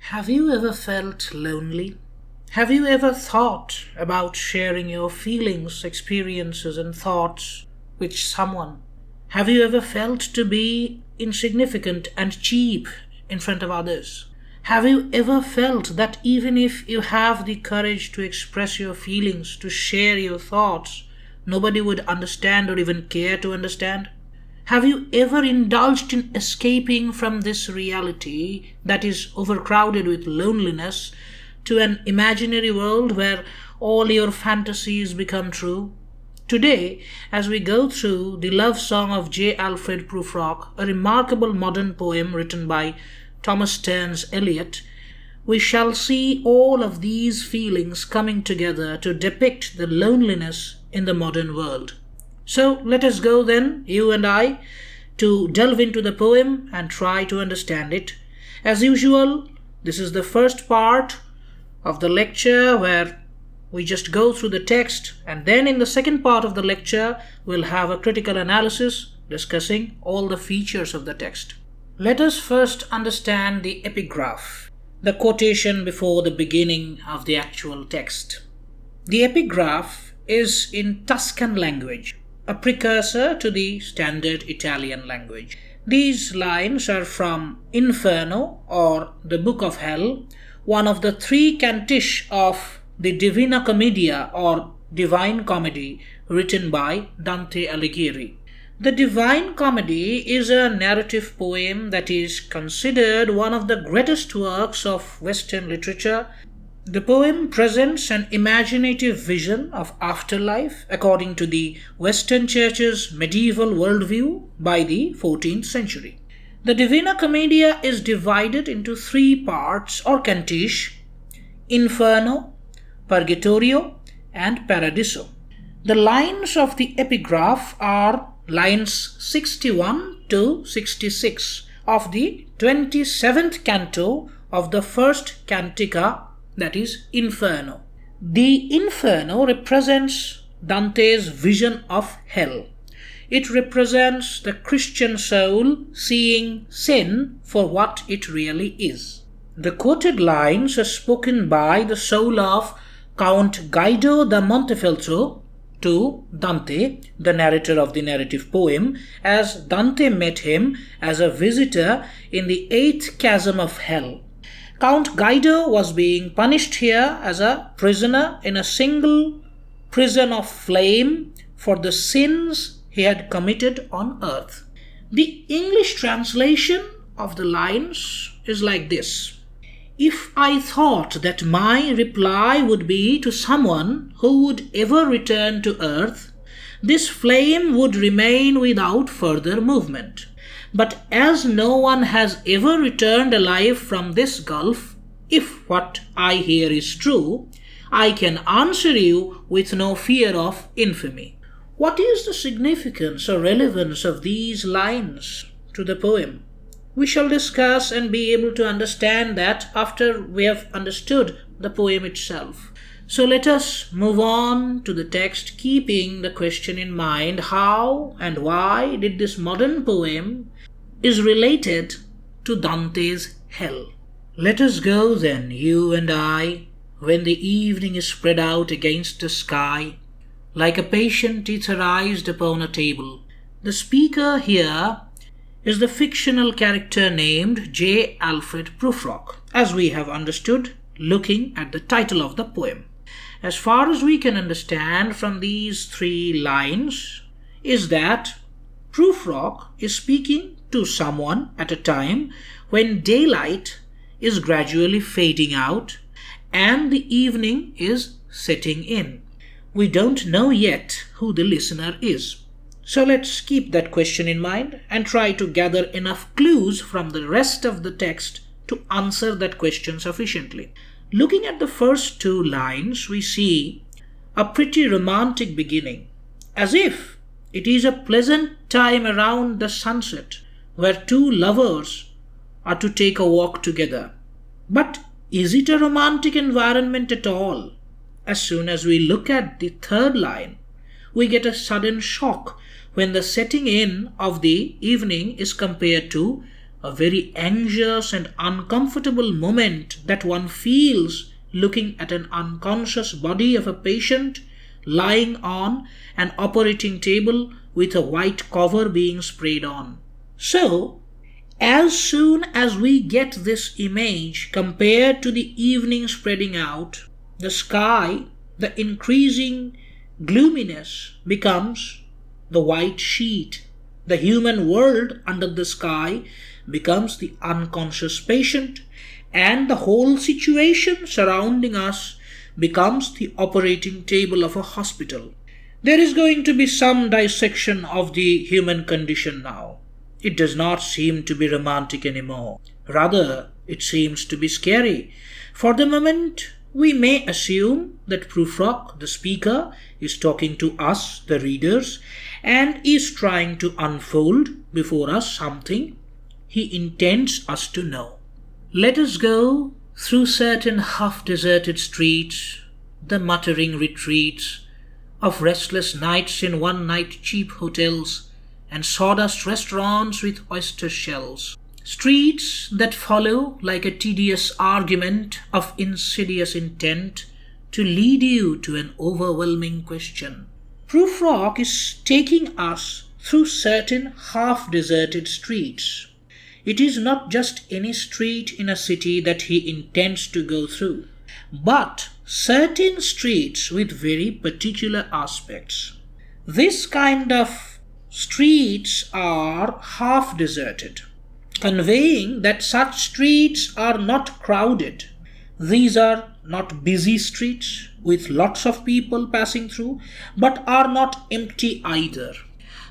Have you ever felt lonely? Have you ever thought about sharing your feelings, experiences, and thoughts with someone? Have you ever felt to be insignificant and cheap in front of others? Have you ever felt that even if you have the courage to express your feelings, to share your thoughts, nobody would understand or even care to understand? Have you ever indulged in escaping from this reality that is overcrowded with loneliness to an imaginary world where all your fantasies become true? Today, as we go through the love song of J. Alfred Prufrock, a remarkable modern poem written by Thomas Stearns Eliot, we shall see all of these feelings coming together to depict the loneliness in the modern world. So let us go then, you and I, to delve into the poem and try to understand it. As usual, this is the first part of the lecture where we just go through the text, and then in the second part of the lecture we'll have a critical analysis discussing all the features of the text. Let us first understand the epigraph, the quotation before the beginning of the actual text. The epigraph is in Tuscan language, a precursor to the standard Italian language. These lines are from Inferno, or the Book of Hell, one of the three cantiche of the Divina Commedia or Divine Comedy written by Dante Alighieri. The Divine Comedy is a narrative poem that is considered one of the greatest works of Western literature. The poem presents an imaginative vision of afterlife according to the Western Church's medieval worldview by the 14th century. The Divina Commedia is divided into three parts or cantiche: Inferno, Purgatorio, and Paradiso. The lines of the epigraph are lines 61 to 66 of the 27th canto of the first cantica, that is Inferno. The Inferno represents Dante's vision of hell. It represents the Christian soul seeing sin for what it really is. The quoted lines are spoken by the soul of Count Guido da Montefeltro to Dante, the narrator of the narrative poem, as Dante met him as a visitor in the 8th chasm of hell. Count Guido was being punished here as a prisoner in a single prison of flame for the sins he had committed on earth. The English translation of the lines is like this: If I thought that my reply would be to someone who would ever return to earth, this flame would remain without further movement. But as no one has ever returned alive from this gulf, if what I hear is true, I can answer you with no fear of infamy. What is the significance or relevance of these lines to the poem? We shall discuss and be able to understand that after we have understood the poem itself. So let us move on to the text, keeping the question in mind: how and why did this modern poem is related to Dante's hell? Let us go then, you and I, when the evening is spread out against the sky, like a patient etherized upon a table. The speaker here is the fictional character named J. Alfred Prufrock, as we have understood looking at the title of the poem. As far as we can understand from these three lines is that Prufrock is speaking to someone at a time when daylight is gradually fading out and the evening is setting in. We don't know yet who the listener is. So let's keep that question in mind and try to gather enough clues from the rest of the text to answer that question sufficiently. Looking at the first two lines, we see a pretty romantic beginning, as if it is a pleasant time around the sunset where two lovers are to take a walk together. But is it a romantic environment at all? As soon as we look at the third line, we get a sudden shock when the setting in of the evening is compared to a very anxious and uncomfortable moment that one feels looking at an unconscious body of a patient lying on an operating table with a white cover being sprayed on. So, as soon as we get this image compared to the evening spreading out, the sky, the increasing gloominess becomes the white sheet. The human world under the sky becomes the unconscious patient, and the whole situation surrounding us becomes the operating table of a hospital. There is going to be some dissection of the human condition now. It does not seem to be romantic anymore. Rather, it seems to be scary. For the moment, we may assume that Prufrock, the speaker, is talking to us, the readers, and is trying to unfold before us something he intends us to know. Let us go through certain half-deserted streets, the muttering retreats of restless nights in one-night cheap hotels and sawdust restaurants with oyster shells. Streets that follow like a tedious argument of insidious intent to lead you to an overwhelming question. Prufrock is taking us through certain half-deserted streets. It is not just any street in a city that he intends to go through, but certain streets with very particular aspects. This kind of streets are half-deserted, conveying that such streets are not crowded. These are not busy streets with lots of people passing through, but are not empty either.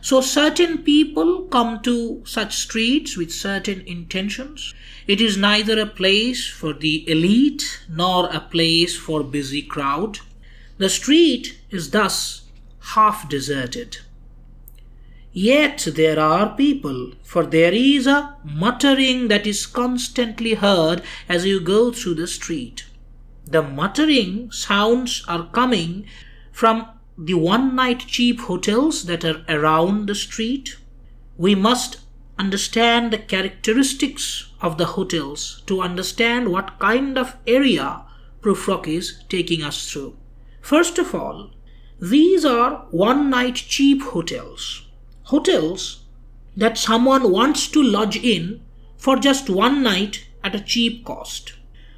So certain people come to such streets with certain intentions. It is neither a place for the elite nor a place for busy crowd. The street is thus half deserted. Yet there are people, for there is a muttering that is constantly heard as you go through the street. The muttering sounds are coming from the one-night cheap hotels that are around the street. We must understand the characteristics of the hotels to understand what kind of area Prufrock is taking us through. First of all, these are one-night cheap hotels. Hotels that someone wants to lodge in for just one night at a cheap cost.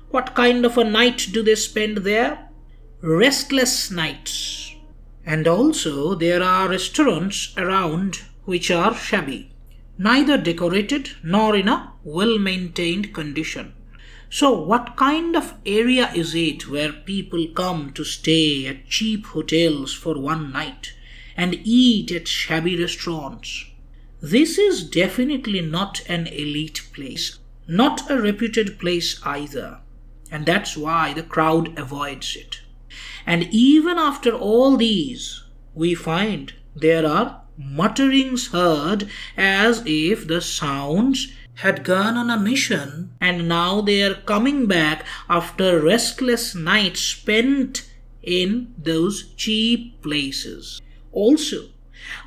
What kind of a night do they spend there? Restless nights. And also there are restaurants around which are shabby, neither decorated nor in a well-maintained condition. So what kind of area is it where people come to stay at cheap hotels for one night and eat at shabby restaurants? This is definitely not an elite place, not a reputed place either, and that's why the crowd avoids it. And even after all these, we find there are mutterings heard as if the sounds had gone on a mission and now they are coming back after restless nights spent in those cheap places. Also,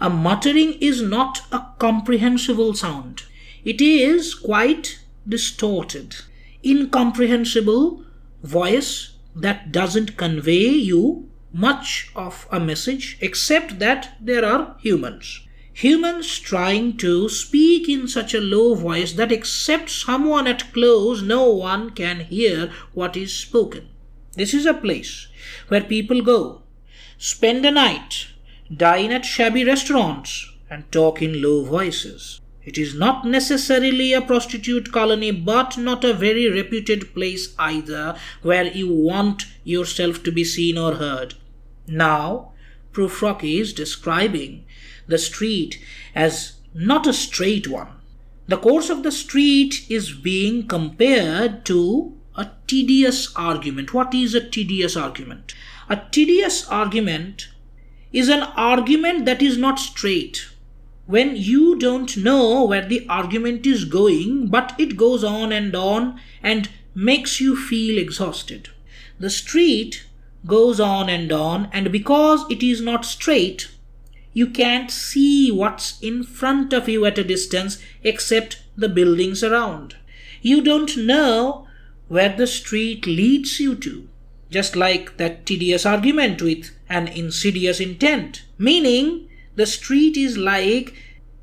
a muttering is not a comprehensible sound. It is quite distorted, incomprehensible voice that doesn't convey you much of a message except that there are humans. Humans trying to speak in such a low voice that except someone at close, no one can hear what is spoken. This is a place where people go, spend a night, dine at shabby restaurants, and talk in low voices. It is not necessarily a prostitute colony, but not a very reputed place either, where you want yourself to be seen or heard. Now, Prufrock is describing the street as not a straight one. The course of the street is being compared to a tedious argument. What is a tedious argument? A tedious argument is an argument that is not straight. When you don't know where the argument is going, but it goes on and makes you feel exhausted. The street goes on, and because it is not straight, you can't see what's in front of you at a distance except the buildings around. You don't know where the street leads you to. Just like that tedious argument with an insidious intent. Meaning, the street is like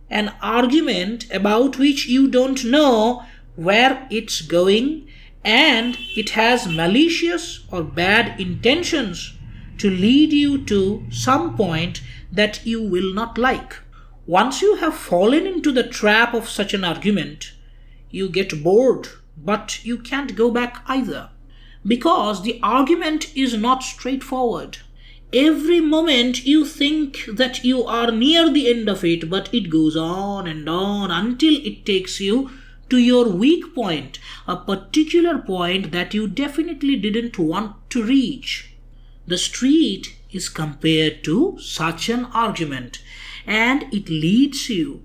an argument about which you don't know where it's going, and it has malicious or bad intentions to lead you to some point that you will not like. Once you have fallen into the trap of such an argument, you get bored, but you can't go back either. Because the argument is not straightforward. Every moment you think that you are near the end of it, but it goes on and on until it takes you to your weak point, a particular point that you definitely didn't want to reach. The street is compared to such an argument, and it leads you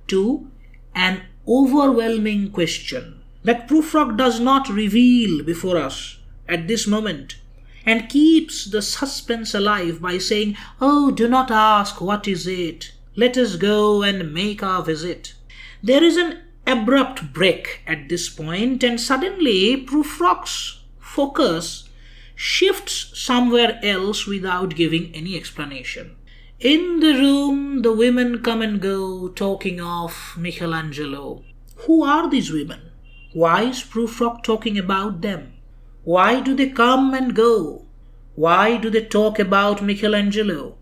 to an overwhelming question that Prufrock does not reveal before us at this moment, and keeps the suspense alive by saying, "Oh, do not ask what is it. Let us go and make our visit." There is an abrupt break at this point, and suddenly Prufrock's focus shifts somewhere else without giving any explanation. In the room, the women come and go, talking of Michelangelo. Who are these women? Why is Prufrock talking about them? Why do they come and go? Why do they talk about Michelangelo?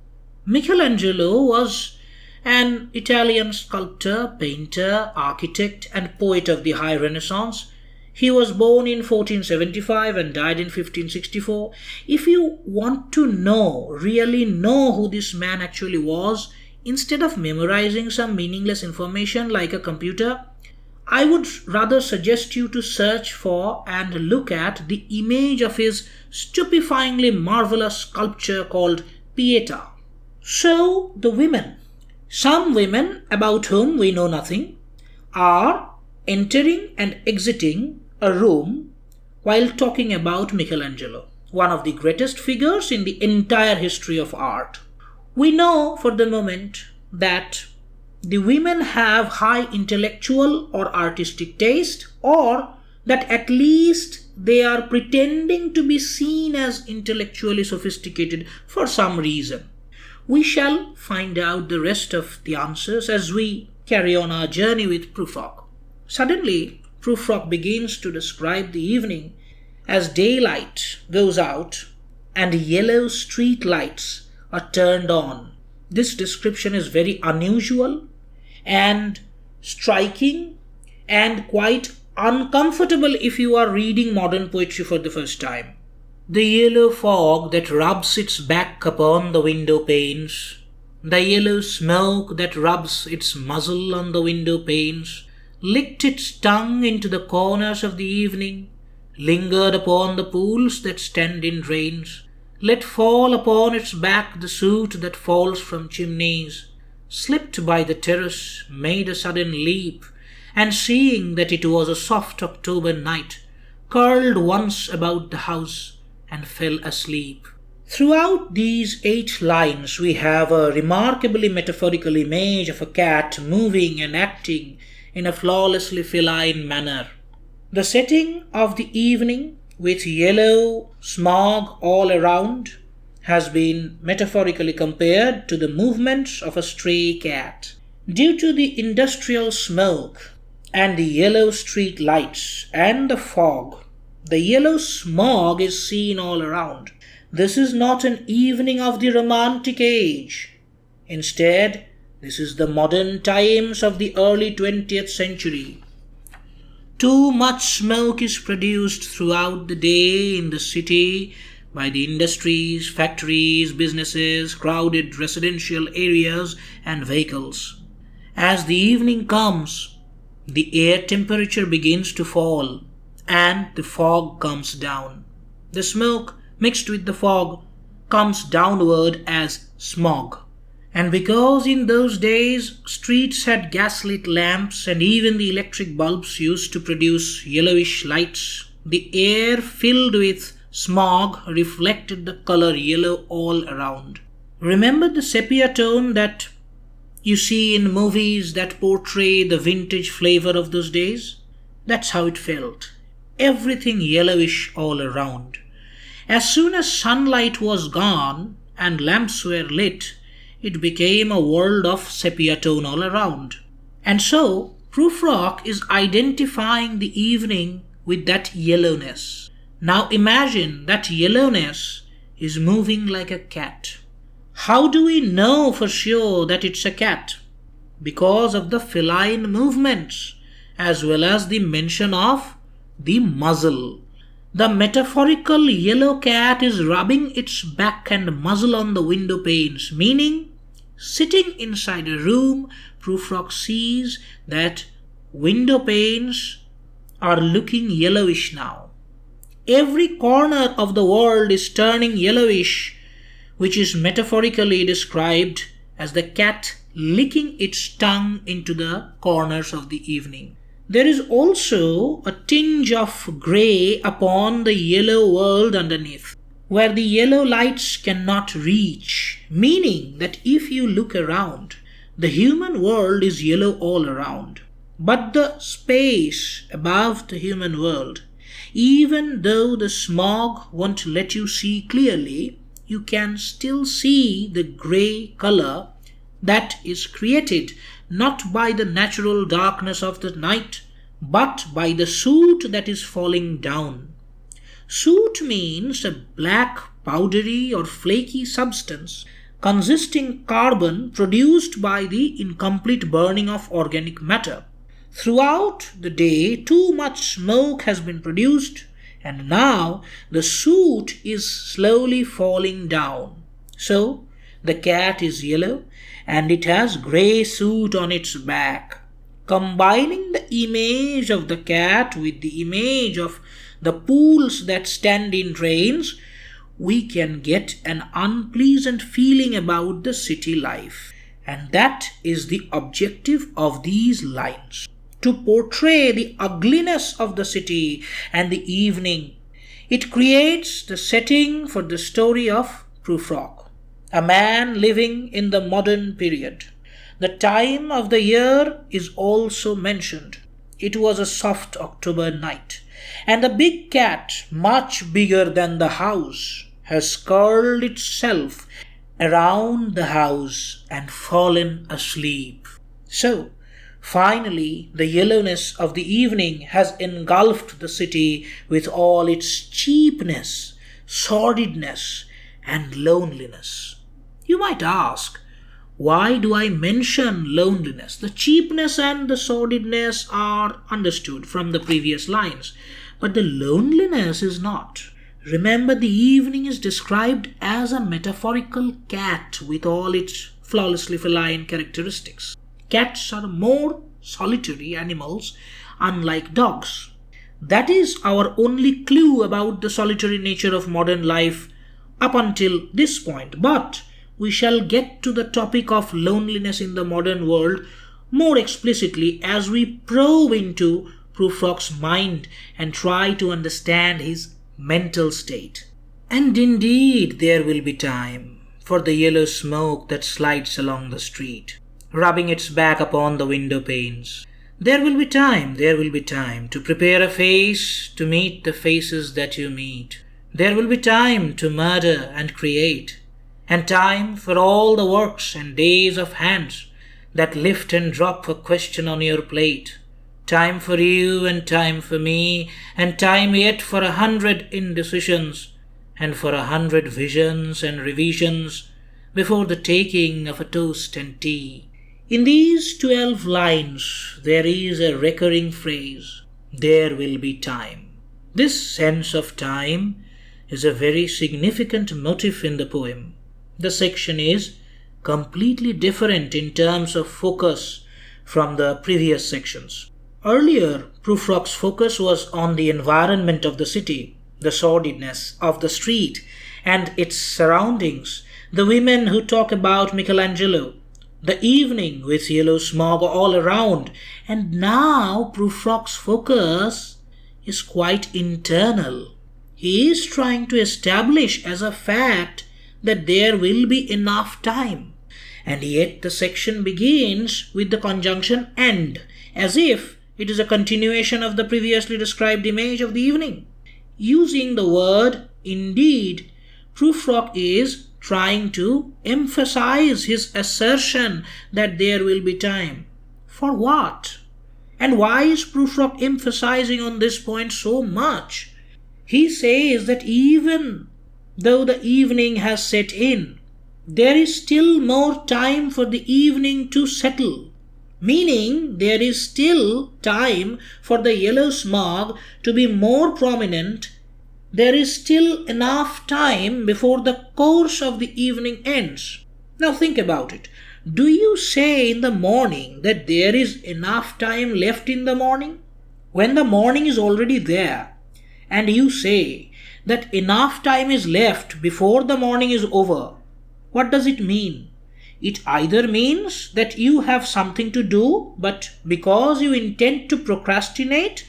Michelangelo was an Italian sculptor, painter, architect, and poet of the High Renaissance. He was born in 1475 and died in 1564. If you want to really know who this man actually was, instead of memorizing some meaningless information like a computer, I would rather suggest you to search for and look at the image of his stupefyingly marvelous sculpture called Pieta. So, the women, some women about whom we know nothing, are entering and exiting a room while talking about Michelangelo, one of the greatest figures in the entire history of art. We know for the moment that the women have high intellectual or artistic taste, or that at least they are pretending to be seen as intellectually sophisticated for some reason. We shall find out the rest of the answers as we carry on our journey with Prufrock. Suddenly, Prufrock begins to describe the evening as daylight goes out and yellow street lights are turned on. This description is very unusual and striking and quite uncomfortable if you are reading modern poetry for the first time. The yellow fog that rubs its back upon the window panes, the yellow smoke that rubs its muzzle on the window panes, licked its tongue into the corners of the evening, lingered upon the pools that stand in drains, let fall upon its back the soot that falls from chimneys, slipped by the terrace, made a sudden leap, and seeing that it was a soft October night, curled once about the house and fell asleep. Throughout these 8 lines we have a remarkably metaphorical image of a cat moving and acting in a flawlessly feline manner. The setting of the evening, with yellow smog all around, has been metaphorically compared to the movements of a stray cat. Due to the industrial smoke and the yellow street lights and the fog, the yellow smog is seen all around. This is not an evening of the Romantic Age. Instead, this is the modern times of the early 20th century. Too much smoke is produced throughout the day in the city by the industries, factories, businesses, crowded residential areas, and vehicles. As the evening comes, the air temperature begins to fall and the fog comes down. The smoke mixed with the fog comes downward as smog. And because in those days streets had gaslit lamps and even the electric bulbs used to produce yellowish lights, the air filled with smog reflected the color yellow all around. Remember the sepia tone that you see in movies that portray the vintage flavor of those days? That's how it felt. Everything yellowish all around. As soon as sunlight was gone and lamps were lit, it became a world of sepia tone all around. And so, Prufrock is identifying the evening with that yellowness. Now imagine that yellowness is moving like a cat. How do we know for sure that it's a cat? Because of the feline movements, as well as the mention of the muzzle. The metaphorical yellow cat is rubbing its back and muzzle on the window panes, meaning sitting inside a room, Prufrock sees that window panes are looking yellowish now. Every corner of the world is turning yellowish, which is metaphorically described as the cat licking its tongue into the corners of the evening. There is also a tinge of grey upon the yellow world underneath, where the yellow lights cannot reach, meaning that if you look around, the human world is yellow all around. But the space above the human world, even though the smog won't let you see clearly, you can still see the grey color that is created not by the natural darkness of the night, but by the soot that is falling down. Soot means a black, powdery or flaky substance consisting carbon produced by the incomplete burning of organic matter. Throughout the day, too much smoke has been produced, and now the soot is slowly falling down. So, the cat is yellow and it has grey soot on its back. Combining the image of the cat with the image of the pools that stand in drains, we can get an unpleasant feeling about the city life. And that is the objective of these lines, to portray the ugliness of the city and the evening. It creates the setting for the story of Prufrock, a man living in the modern period. The time of the year is also mentioned. It was a soft October night, and the big cat, much bigger than the house, has curled itself around the house and fallen asleep. So, finally, the yellowness of the evening has engulfed the city with all its cheapness, sordidness, and loneliness. You might ask, why do I mention loneliness? The cheapness and the sordidness are understood from the previous lines, but the loneliness is not. Remember, the evening is described as a metaphorical cat with all its flawlessly feline characteristics. Cats are more solitary animals, unlike dogs. That is our only clue about the solitary nature of modern life up until this point. But we shall get to the topic of loneliness in the modern world more explicitly as we probe into Prufrock's mind and try to understand his mental state. And indeed, there will be time for the yellow smoke that slides along the street, rubbing its back upon the window panes. There will be time to prepare a face to meet the faces that you meet. There will be time to murder and create, and time for all the works and days of hands that lift and drop a question on your plate. Time for you and time for me, and time yet for 100 indecisions, and for 100 visions and revisions before the taking of a toast and tea. In these 12 lines, there is a recurring phrase, there will be time. This sense of time is a very significant motif in the poem. The section is completely different in terms of focus from the previous sections. Earlier, Prufrock's focus was on the environment of the city, the sordidness of the street and its surroundings, the women who talk about Michelangelo, the evening with yellow smog all around, and now Prufrock's focus is quite internal. He is trying to establish as a fact that there will be enough time. And yet the section begins with the conjunction and, as if it is a continuation of the previously described image of the evening. Using the word indeed, Prufrock is trying to emphasize his assertion that there will be time. For what? And why is Prufrock emphasizing on this point so much? He says that even though the evening has set in, there is still more time for the evening to settle. Meaning there is still time for the yellow smog to be more prominent. There is still enough time before the course of the evening ends. Now think about it. Do you say in the morning that there is enough time left in the morning? When the morning is already there, and you say that enough time is left before the morning is over, what does it mean? It either means that you have something to do, but because you intend to procrastinate,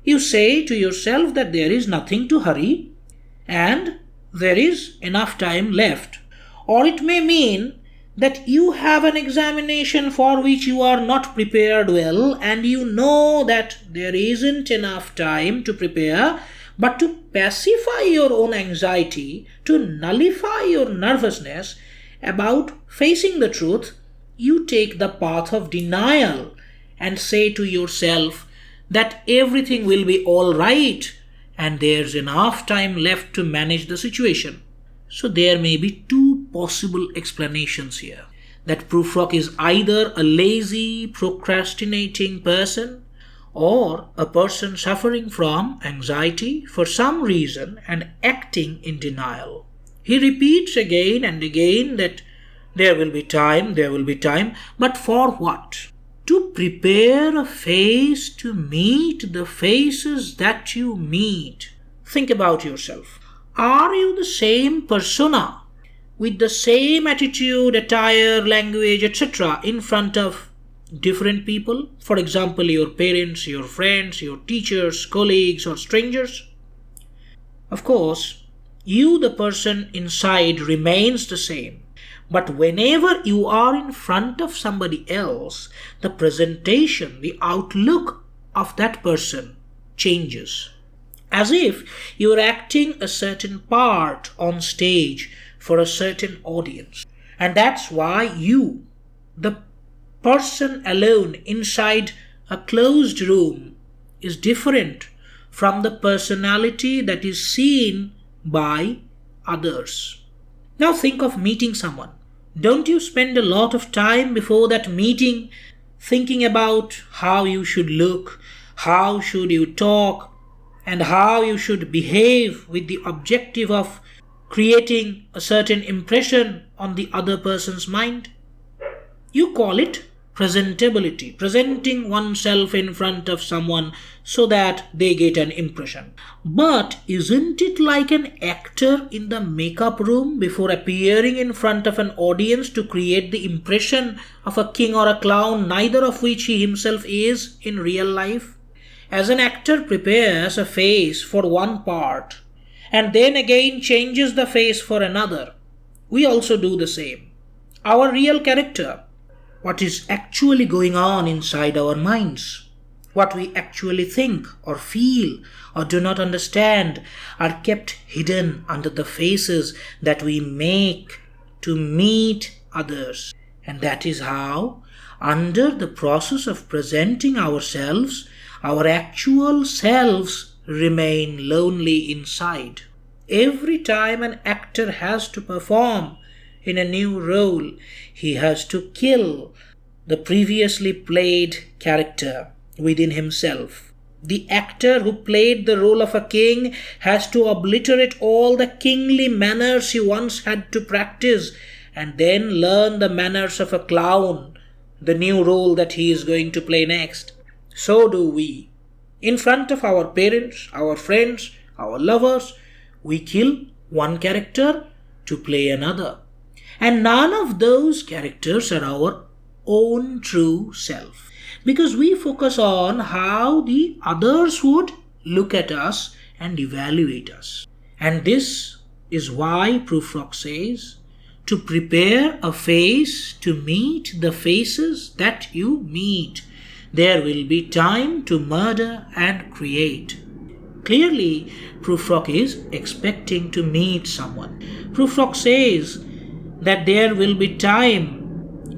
you say to yourself that there is nothing to hurry and there is enough time left. Or it may mean that you have an examination for which you are not prepared well and you know that there isn't enough time to prepare, but to pacify your own anxiety, to nullify your nervousness about facing the truth, you take the path of denial and say to yourself that everything will be all right and there's enough time left to manage the situation. So there may be two possible explanations here. That Prufrock is either a lazy, procrastinating person or a person suffering from anxiety for some reason and acting in denial. He repeats again and again that there will be time, but for what? To prepare a face to meet the faces that you meet. Think about yourself. Are you the same persona with the same attitude, attire, language, etc. in front of different people? For example, your parents, your friends, your teachers, colleagues, or strangers? Of course, you, the person inside, remains the same. But whenever you are in front of somebody else, the presentation, the outlook of that person changes. As if you are acting a certain part on stage for a certain audience. And that's why you, the person alone inside a closed room, is different from the personality that is seen by others. Now think of meeting someone. Don't you spend a lot of time before that meeting thinking about how you should look, how should you talk, and how you should behave with the objective of creating a certain impression on the other person's mind? You call it presentability, presenting oneself in front of someone so that they get an impression. But isn't it like an actor in the makeup room before appearing in front of an audience to create the impression of a king or a clown, neither of which he himself is in real life? As an actor prepares a face for one part and then again changes the face for another, we also do the same. Our real character, what is actually going on inside our minds, what we actually think or feel or do not understand, are kept hidden under the faces that we make to meet others. And that is how, under the process of presenting ourselves, our actual selves remain lonely inside. Every time an actor has to perform in a new role, he has to kill the previously played character within himself. The actor who played the role of a king has to obliterate all the kingly manners he once had to practice and then learn the manners of a clown, the new role that he is going to play next. So do we. In front of our parents, our friends, our lovers, we kill one character to play another. And none of those characters are our own true self. Because we focus on how the others would look at us and evaluate us. And this is why Prufrock says, to prepare a face to meet the faces that you meet. There will be time to murder and create. Clearly, Prufrock is expecting to meet someone. Prufrock says that there will be time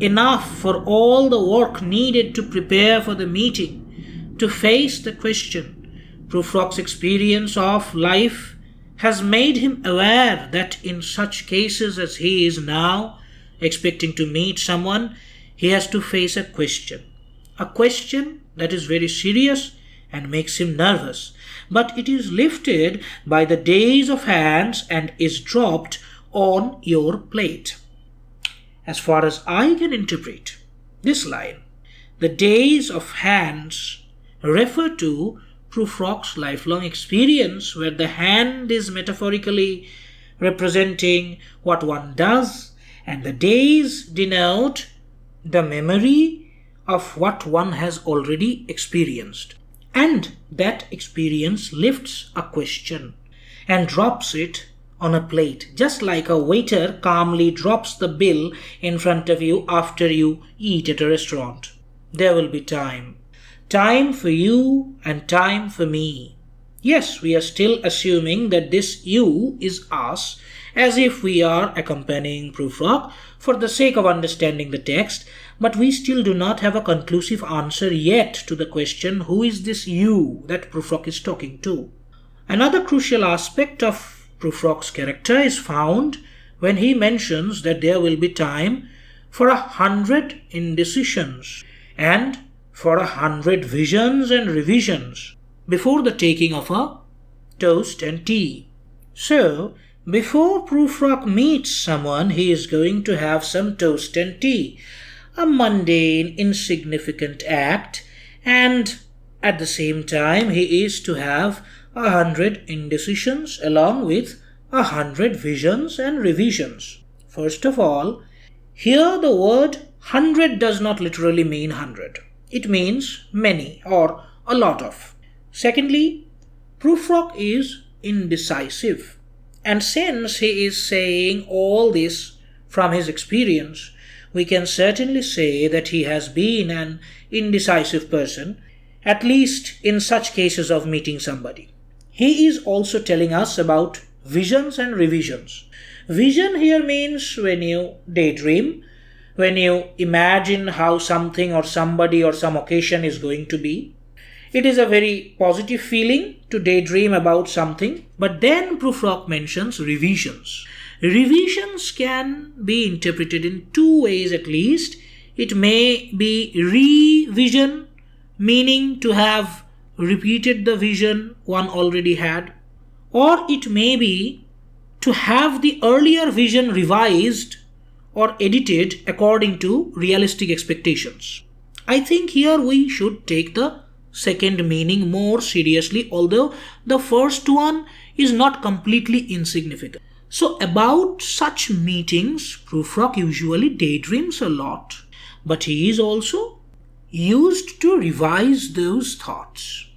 enough for all the work needed to prepare for the meeting, to face the question. Prufrock's experience of life has made him aware that in such cases as he is now expecting to meet someone, he has to face a question. A question that is very serious and makes him nervous, but it is lifted by the days of hands and is dropped on your plate. As far as I can interpret this line, the days of hands refer to Prufrock's lifelong experience, where the hand is metaphorically representing what one does, and the days denote the memory of what one has already experienced. And that experience lifts a question and drops it on a plate, just like a waiter calmly drops the bill in front of you after you eat at a restaurant. There will be time. Time for you and time for me. Yes, we are still assuming that this you is us, as if we are accompanying Prufrock for the sake of understanding the text, but we still do not have a conclusive answer yet to the question, who is this you that Prufrock is talking to? Another crucial aspect of Prufrock's character is found when he mentions that there will be time for 100 indecisions and for 100 visions and revisions before the taking of a toast and tea. So, before Prufrock meets someone, he is going to have some toast and tea, a mundane, insignificant act, and at the same time he is to have 100 indecisions along with 100 visions and revisions. First of all, here the word 100 does not literally mean 100. It means many or a lot of. Secondly, Prufrock is indecisive. And since he is saying all this from his experience, we can certainly say that he has been an indecisive person, at least in such cases of meeting somebody. He is also telling us about visions and revisions. Vision here means when you daydream, when you imagine how something or somebody or some occasion is going to be. It is a very positive feeling to daydream about something, but then Prufrock mentions revisions. Revisions can be interpreted in two ways at least. It may be revision, meaning to have repeated the vision one already had, or it may be to have the earlier vision revised or edited according to realistic expectations. I think here we should take the second meaning more seriously, although the first one is not completely insignificant. So about such meetings, Prufrock usually daydreams a lot, but he is also used to revise those thoughts.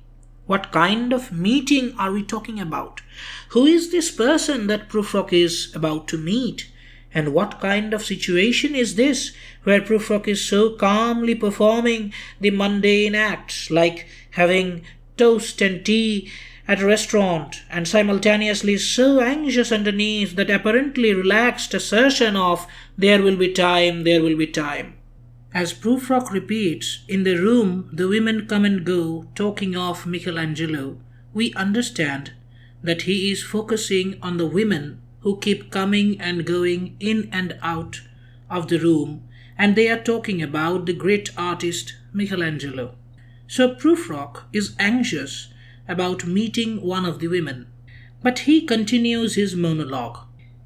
What kind of meeting are we talking about? Who is this person that Prufrock is about to meet? And what kind of situation is this where Prufrock is so calmly performing the mundane acts like having toast and tea at a restaurant, and simultaneously so anxious underneath that apparently relaxed assertion of there will be time, there will be time. As Prufrock repeats, in the room the women come and go, talking of Michelangelo, we understand that he is focusing on the women who keep coming and going in and out of the room, and they are talking about the great artist Michelangelo. So Prufrock is anxious about meeting one of the women, but he continues his monologue.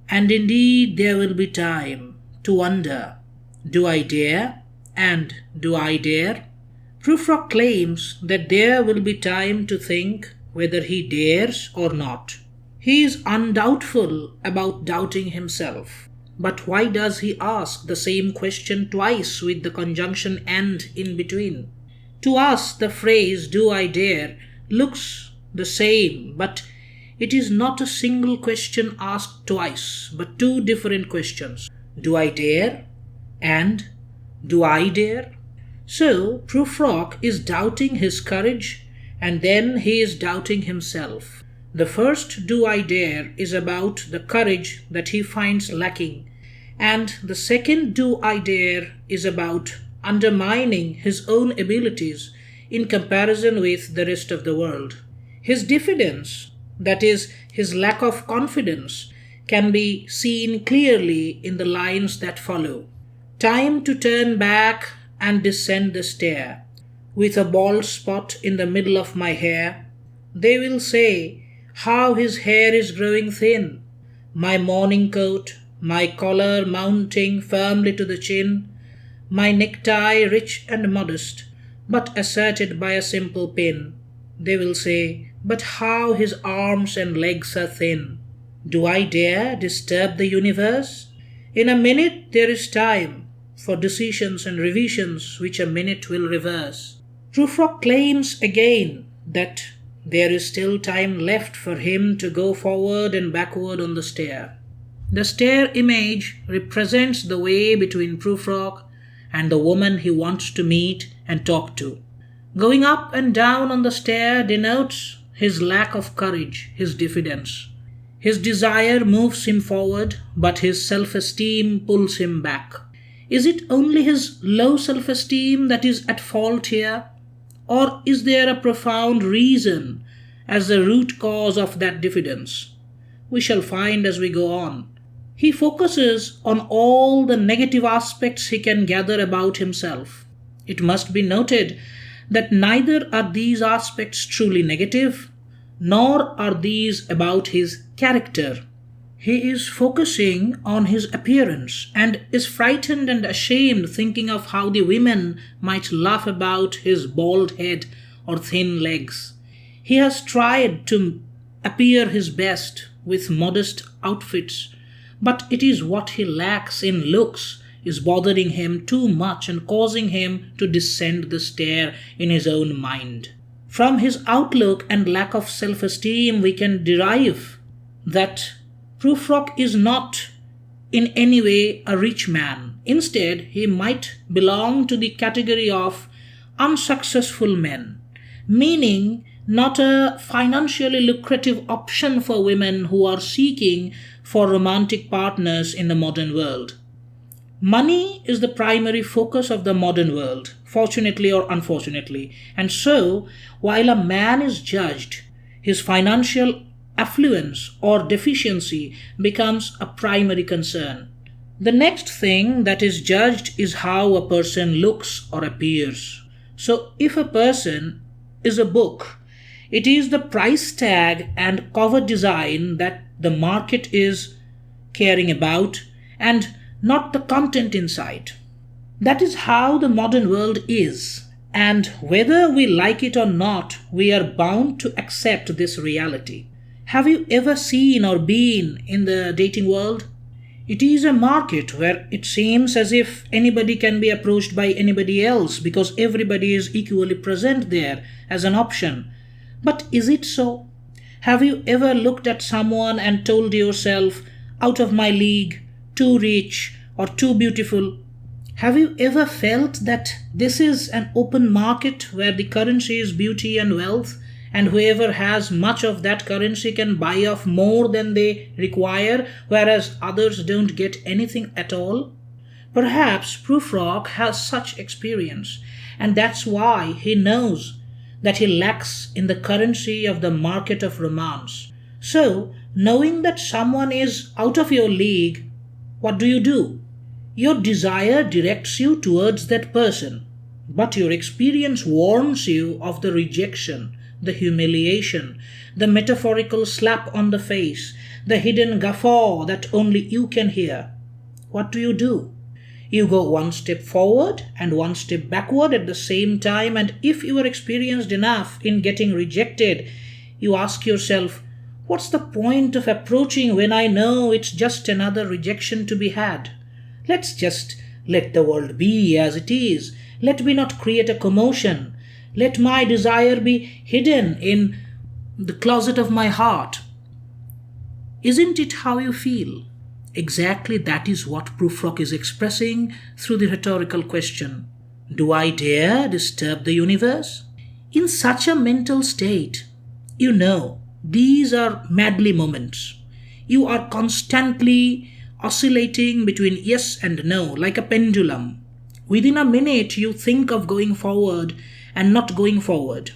And indeed there will be time to wonder, do I dare? And do I dare? Prufrock claims that there will be time to think whether he dares or not. He is undoubtful about doubting himself. But why does he ask the same question twice with the conjunction and in between? To us, the phrase, do I dare, looks the same, but it is not a single question asked twice, but two different questions. Do I dare? And do I dare? So, Prufrock is doubting his courage, and then he is doubting himself. The first do I dare is about the courage that he finds lacking, and the second do I dare is about undermining his own abilities in comparison with the rest of the world. His diffidence, that is, his lack of confidence, can be seen clearly in the lines that follow. Time to turn back and descend the stair, with a bald spot in the middle of my hair. They will say, how his hair is growing thin, my morning coat, my collar mounting firmly to the chin, my necktie rich and modest, but asserted by a simple pin. They will say, but how his arms and legs are thin. Do I dare disturb the universe? In a minute there is time for decisions and revisions which a minute will reverse. Prufrock claims again that there is still time left for him to go forward and backward on the stair. The stair image represents the way between Prufrock and the woman he wants to meet and talk to. Going up and down on the stair denotes his lack of courage, his diffidence. His desire moves him forward, but his self-esteem pulls him back. Is it only his low self-esteem that is at fault here? Or is there a profound reason as the root cause of that diffidence? We shall find as we go on. He focuses on all the negative aspects he can gather about himself. It must be noted that neither are these aspects truly negative, nor are these about his character. He is focusing on his appearance and is frightened and ashamed thinking of how the women might laugh about his bald head or thin legs. He has tried to appear his best with modest outfits, but it is what he lacks in looks is bothering him too much and causing him to descend the stair in his own mind. From his outlook and lack of self-esteem, we can derive that Prufrock is not in any way a rich man. Instead, he might belong to the category of unsuccessful men, meaning not a financially lucrative option for women who are seeking for romantic partners in the modern world. Money is the primary focus of the modern world, fortunately or unfortunately, and so, while a man is judged, his financial affluence or deficiency becomes a primary concern. The next thing that is judged is how a person looks or appears. So, if a person is a book, it is the price tag and cover design that the market is caring about and not the content inside. That is how the modern world is, and whether we like it or not, we are bound to accept this reality. Have you ever seen or been in the dating world? It is a market where it seems as if anybody can be approached by anybody else because everybody is equally present there as an option. But is it so? Have you ever looked at someone and told yourself, out of my league, too rich, or too beautiful? Have you ever felt that this is an open market where the currency is beauty and wealth, and whoever has much of that currency can buy off more than they require, whereas others don't get anything at all? Perhaps Prufrock has such experience, and that's why he knows that he lacks in the currency of the market of romance. So, knowing that someone is out of your league, what do? Your desire directs you towards that person, but your experience warns you of the rejection, the humiliation, the metaphorical slap on the face, the hidden guffaw that only you can hear. What do? You go one step forward and one step backward at the same time, and if you are experienced enough in getting rejected, you ask yourself, what's the point of approaching when I know it's just another rejection to be had? Let's just let the world be as it is. Let me not create a commotion. Let my desire be hidden in the closet of my heart. Isn't it how you feel? Exactly that is what Prufrock is expressing through the rhetorical question. Do I dare disturb the universe? In such a mental state, these are madly moments. You are constantly oscillating between yes and no, like a pendulum. Within a minute, you think of going forward and not going forward.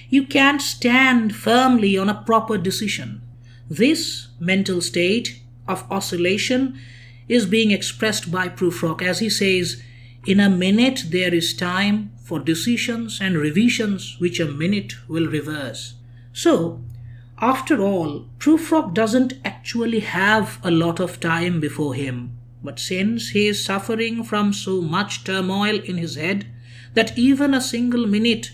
You can't stand firmly on a proper decision. This mental state of oscillation is being expressed by Prufrock as he says, in a minute there is time for decisions and revisions which a minute will reverse. So, after all, Prufrock doesn't actually have a lot of time before him. But since he is suffering from so much turmoil in his head that even a single minute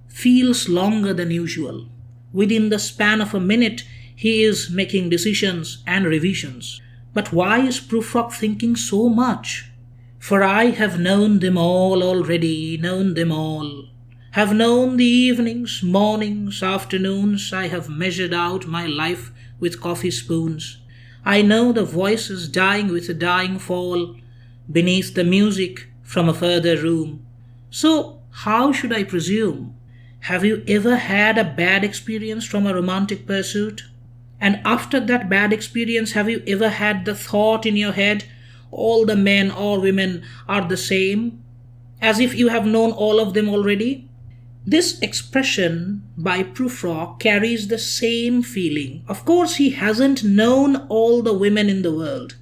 feels longer than usual, within the span of a minute he is making decisions and revisions. But why is Prufrock thinking so much? For I have known them all already, known them all. Have known the evenings, mornings, afternoons. I have measured out my life with coffee spoons. I know the voices dying with a dying fall beneath the music from a further room. So, how should I presume? Have you ever had a bad experience from a romantic pursuit? And after that bad experience, have you ever had the thought in your head, all the men or women are the same, as if you have known all of them already? This expression by Prufrock carries the same feeling. Of course, he hasn't known all the women in the world,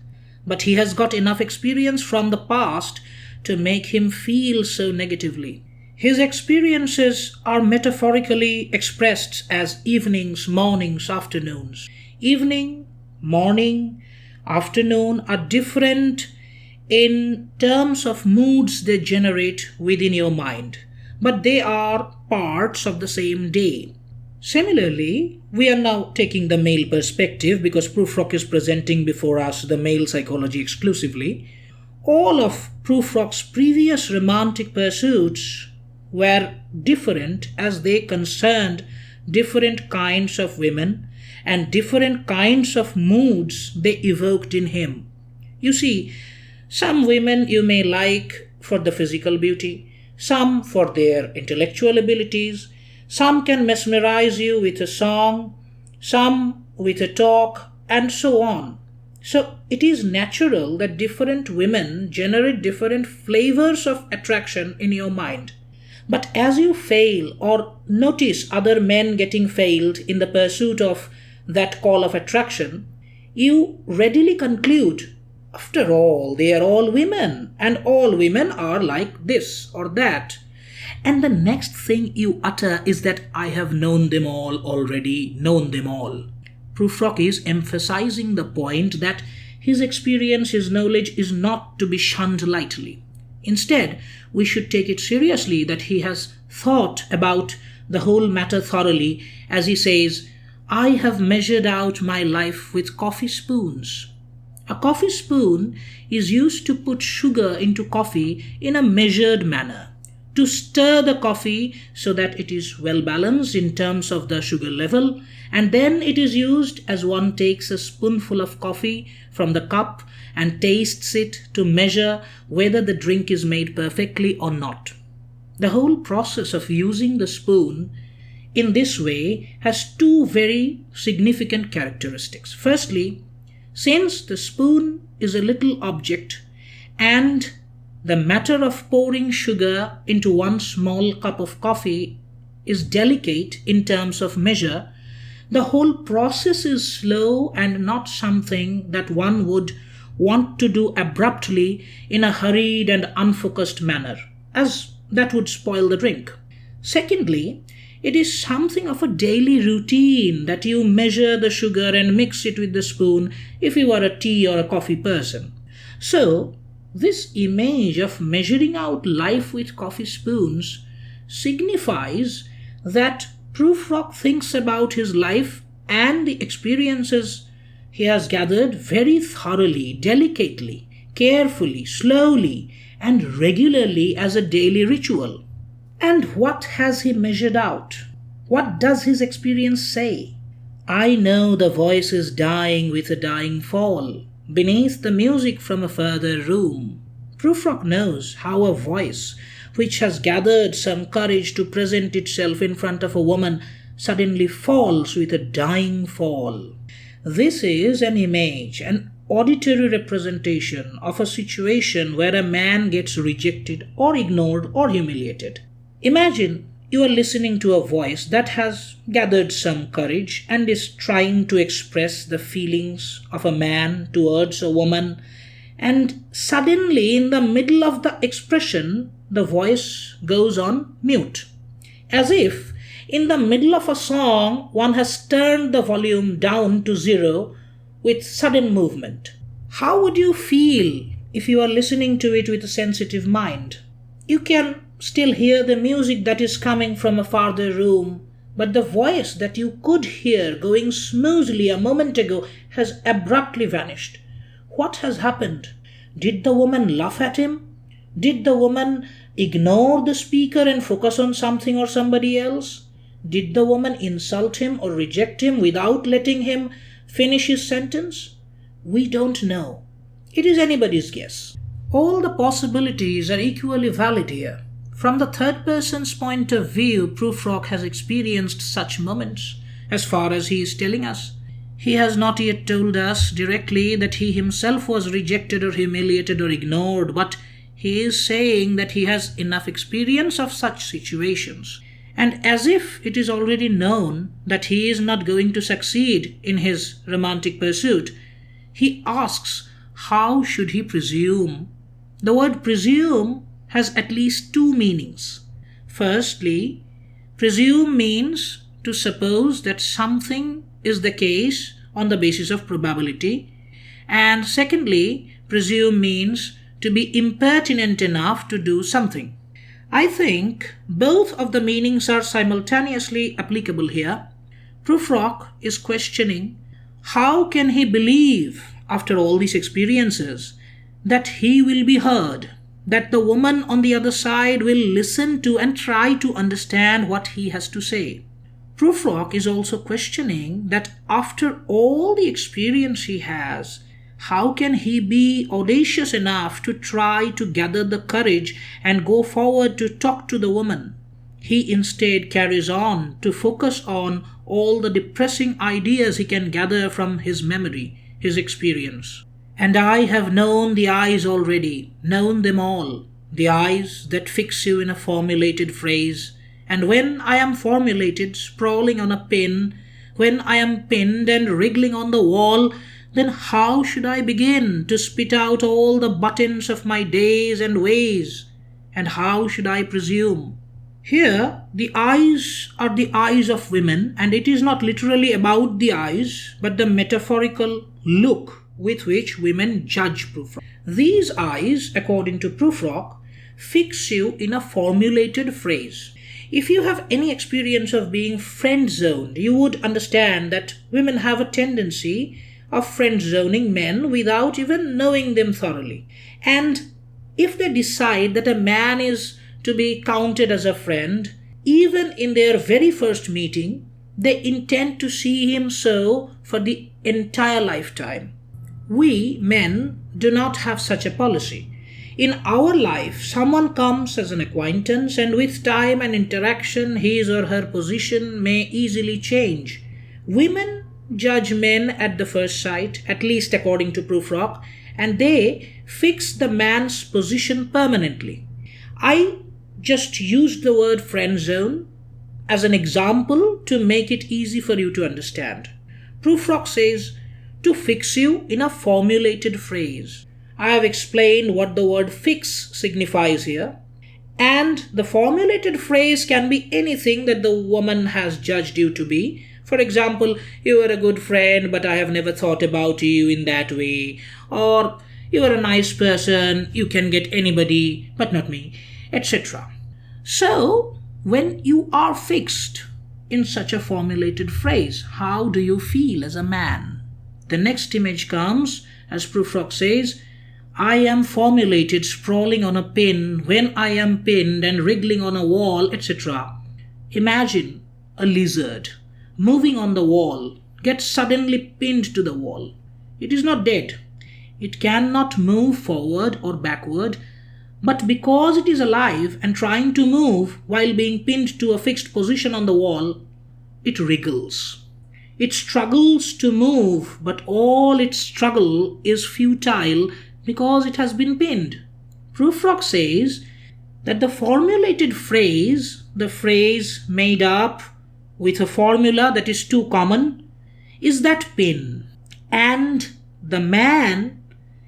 but he has got enough experience from the past to make him feel so negatively. His experiences are metaphorically expressed as evenings, mornings, afternoons. Evening, morning, afternoon are different in terms of moods they generate within your mind, but they are parts of the same day. Similarly, we are now taking the male perspective because Prufrock is presenting before us the male psychology exclusively. All of Prufrock's previous romantic pursuits were different as they concerned different kinds of women and different kinds of moods they evoked in him. You see, some women you may like for the physical beauty, some for their intellectual abilities, some can mesmerize you with a song, some with a talk, and so on. So it is natural that different women generate different flavors of attraction in your mind. But as you fail or notice other men getting failed in the pursuit of that call of attraction, you readily conclude, after all, they are all women, and all women are like this or that. And the next thing you utter is that I have known them all already, known them all. Prufrock is emphasizing the point that his experience, his knowledge is not to be shunned lightly. Instead, we should take it seriously that he has thought about the whole matter thoroughly as he says, I have measured out my life with coffee spoons. A coffee spoon is used to put sugar into coffee in a measured manner, to stir the coffee so that it is well balanced in terms of the sugar level, and then it is used as one takes a spoonful of coffee from the cup and tastes it to measure whether the drink is made perfectly or not. The whole process of using the spoon in this way has two very significant characteristics. Firstly, since the spoon is a little object and the matter of pouring sugar into one small cup of coffee is delicate in terms of measure, the whole process is slow and not something that one would want to do abruptly in a hurried and unfocused manner, as that would spoil the drink. Secondly, it is something of a daily routine that you measure the sugar and mix it with the spoon if you are a tea or a coffee person. So, this image of measuring out life with coffee spoons signifies that Prufrock thinks about his life and the experiences he has gathered very thoroughly, delicately, carefully, slowly, and regularly as a daily ritual. And what has he measured out? What does his experience say? I know the voice is dying with a dying fall beneath the music from a further room. Prufrock knows how a voice, which has gathered some courage to present itself in front of a woman, suddenly falls with a dying fall. This is an image, an auditory representation of a situation where a man gets rejected or ignored or humiliated. Imagine you are listening to a voice that has gathered some courage and is trying to express the feelings of a man towards a woman, and suddenly in the middle of the expression, the voice goes on mute. As if in the middle of a song, one has turned the volume down to zero with sudden movement. How would you feel if you are listening to it with a sensitive mind? You can still hear the music that is coming from a farther room, but the voice that you could hear going smoothly a moment ago has abruptly vanished. What has happened? Did the woman laugh at him? Did the woman ignore the speaker and focus on something or somebody else? Did the woman insult him or reject him without letting him finish his sentence? We don't know. It is anybody's guess. All the possibilities are equally valid here. From the third person's point of view, Prufrock has experienced such moments, as far as he is telling us. He has not yet told us directly that he himself was rejected or humiliated or ignored, but he is saying that he has enough experience of such situations. And as if it is already known that he is not going to succeed in his romantic pursuit, he asks, how should he presume? The word presume has at least two meanings. Firstly, presume means to suppose that something is the case on the basis of probability. And secondly, presume means to be impertinent enough to do something. I think both of the meanings are simultaneously applicable here. Prufrock is questioning how can he believe, after all these experiences, that he will be heard, that the woman on the other side will listen to and try to understand what he has to say. Prufrock is also questioning that after all the experience he has, how can he be audacious enough to try to gather the courage and go forward to talk to the woman? He instead carries on to focus on all the depressing ideas he can gather from his memory, his experience. And I have known the eyes already, known them all, the eyes that fix you in a formulated phrase. And when I am formulated, sprawling on a pin, when I am pinned and wriggling on the wall, then how should I begin to spit out all the buttons of my days and ways? And how should I presume? Here, the eyes are the eyes of women, and it is not literally about the eyes, but the metaphorical look with which women judge Prufrock. These eyes, according to Prufrock, fix you in a formulated phrase. If you have any experience of being friend-zoned, you would understand that women have a tendency of friend-zoning men without even knowing them thoroughly. And if they decide that a man is to be counted as a friend, even in their very first meeting, they intend to see him so for the entire lifetime. We, men, do not have such a policy. In our life, someone comes as an acquaintance, and with time and interaction, his or her position may easily change. Women judge men at the first sight, at least according to Prufrock, and they fix the man's position permanently. I just used the word friend zone as an example to make it easy for you to understand. Prufrock says, to fix you in a formulated phrase. I have explained what the word fix signifies here, and the formulated phrase can be anything that the woman has judged you to be. For example, you are a good friend, but I have never thought about you in that way. Or, you are a nice person, you can get anybody, but not me, etc. So, when you are fixed in such a formulated phrase, how do you feel as a man? The next image comes, as Prufrock says, I am formulated sprawling on a pin, when I am pinned and wriggling on a wall, etc. Imagine a lizard moving on the wall, gets suddenly pinned to the wall. It is not dead. It cannot move forward or backward, but because it is alive and trying to move while being pinned to a fixed position on the wall, it wriggles. It struggles to move, but all its struggle is futile because it has been pinned. Prufrock says that the formulated phrase, the phrase made up with a formula that is too common, is that pin, and the man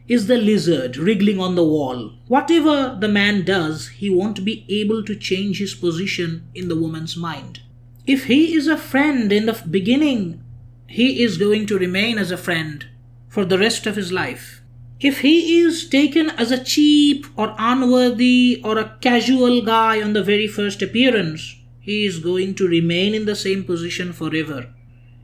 is the lizard wriggling on the wall. Whatever the man does, he won't be able to change his position in the woman's mind. If he is a friend in the beginning, he is going to remain as a friend for the rest of his life. If he is taken as a cheap or unworthy or a casual guy on the very first appearance, he is going to remain in the same position forever.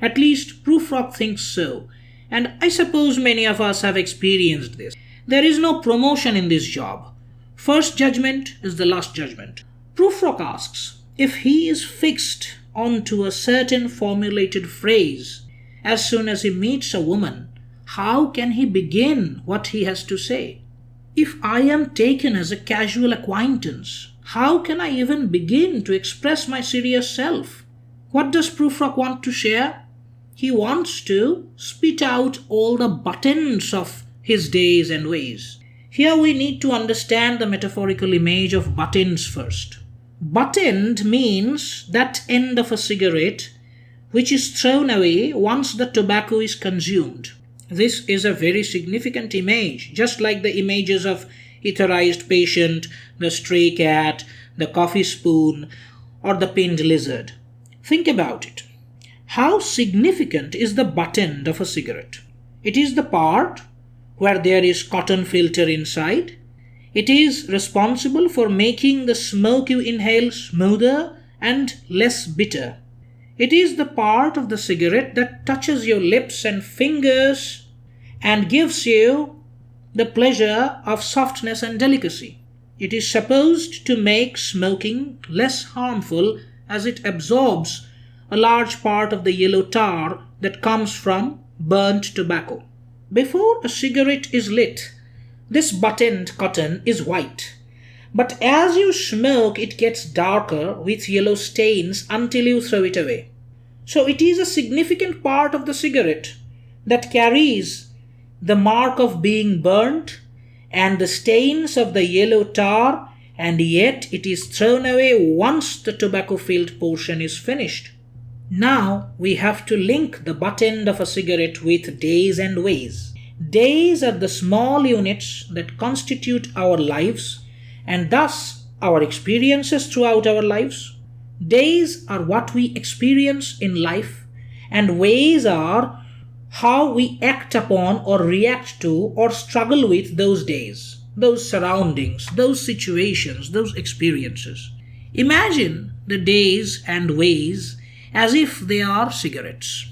At least Prufrock thinks so, and I suppose many of us have experienced this. There is no promotion in this job. First judgment is the last judgment. Prufrock asks, if he is fixed onto a certain formulated phrase, as soon as he meets a woman, how can he begin what he has to say? If I am taken as a casual acquaintance, how can I even begin to express my serious self? What does Prufrock want to share? He wants to spit out all the buttons of his days and ways. Here we need to understand the metaphorical image of buttons first. Buttoned means that end of a cigarette which is thrown away once the tobacco is consumed. This is a very significant image, just like the images of etherized patient, the stray cat, the coffee spoon, or the pinned lizard. Think about it. How significant is the butt-end of a cigarette? It is the part where there is cotton filter inside. It is responsible for making the smoke you inhale smoother and less bitter. It is the part of the cigarette that touches your lips and fingers and gives you the pleasure of softness and delicacy. It is supposed to make smoking less harmful as it absorbs a large part of the yellow tar that comes from burnt tobacco. Before a cigarette is lit, this buttoned cotton is white. But as you smoke, it gets darker with yellow stains until you throw it away. So it is a significant part of the cigarette that carries the mark of being burnt and the stains of the yellow tar, and yet it is thrown away once the tobacco-filled portion is finished. Now we have to link the butt end of a cigarette with days and ways. Days are the small units that constitute our lives and thus our experiences throughout our lives. Days are what we experience in life, and ways are how we act upon or react to or struggle with those days, those surroundings, those situations, those experiences. Imagine the days and ways as if they are cigarettes.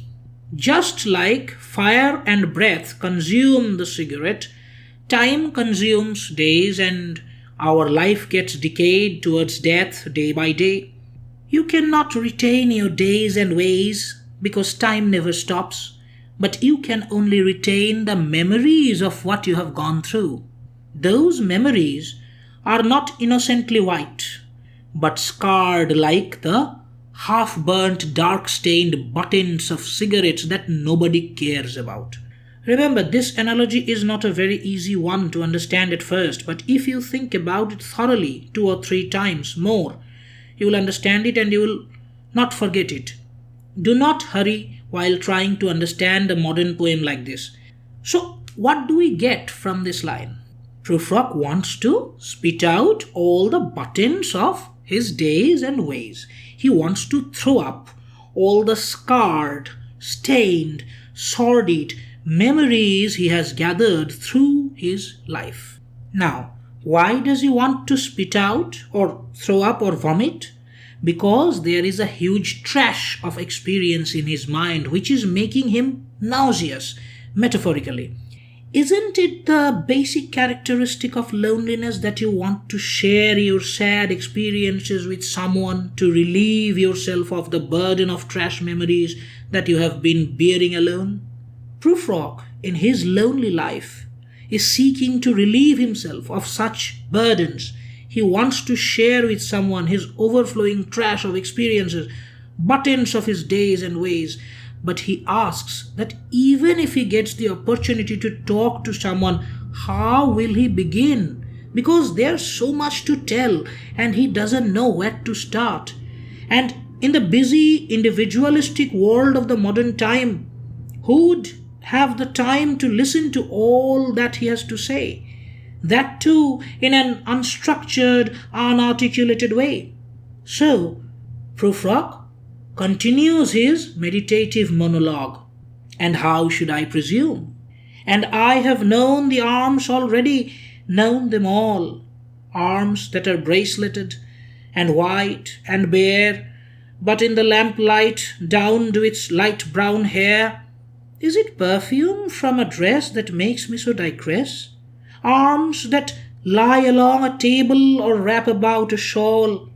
Just like fire and breath consume the cigarette, time consumes days and our life gets decayed towards death day by day. You cannot retain your days and ways because time never stops, but you can only retain the memories of what you have gone through. Those memories are not innocently white, but scarred like the half-burnt, dark-stained buttons of cigarettes that nobody cares about. Remember, this analogy is not a very easy one to understand at first, but if you think about it thoroughly 2 or 3 times more, you will understand it and you will not forget it. Do not hurry while trying to understand a modern poem like this. So, what do we get from this line? Prufrock wants to spit out all the buttons of his days and ways. He wants to throw up all the scarred, stained, sordid memories he has gathered through his life. Now, why does he want to spit out or throw up or vomit? Because there is a huge trash of experience in his mind which is making him nauseous, metaphorically. Isn't it the basic characteristic of loneliness that you want to share your sad experiences with someone to relieve yourself of the burden of trash memories that you have been bearing alone? Prufrock, in his lonely life, is seeking to relieve himself of such burdens. He wants to share with someone his overflowing trash of experiences, buttons of his days and ways. But he asks that even if he gets the opportunity to talk to someone, how will he begin? Because there's so much to tell and he doesn't know where to start. And in the busy individualistic world of the modern time, who would have the time to listen to all that he has to say? That too in an unstructured, unarticulated way. So, Prufrock continues his meditative monologue. And how should I presume? And I have known the arms already, known them all. Arms that are braceleted and white and bare, but in the lamplight down to its light brown hair. Is it perfume from a dress that makes me so digress? Arms that lie along a table or wrap about a shawl.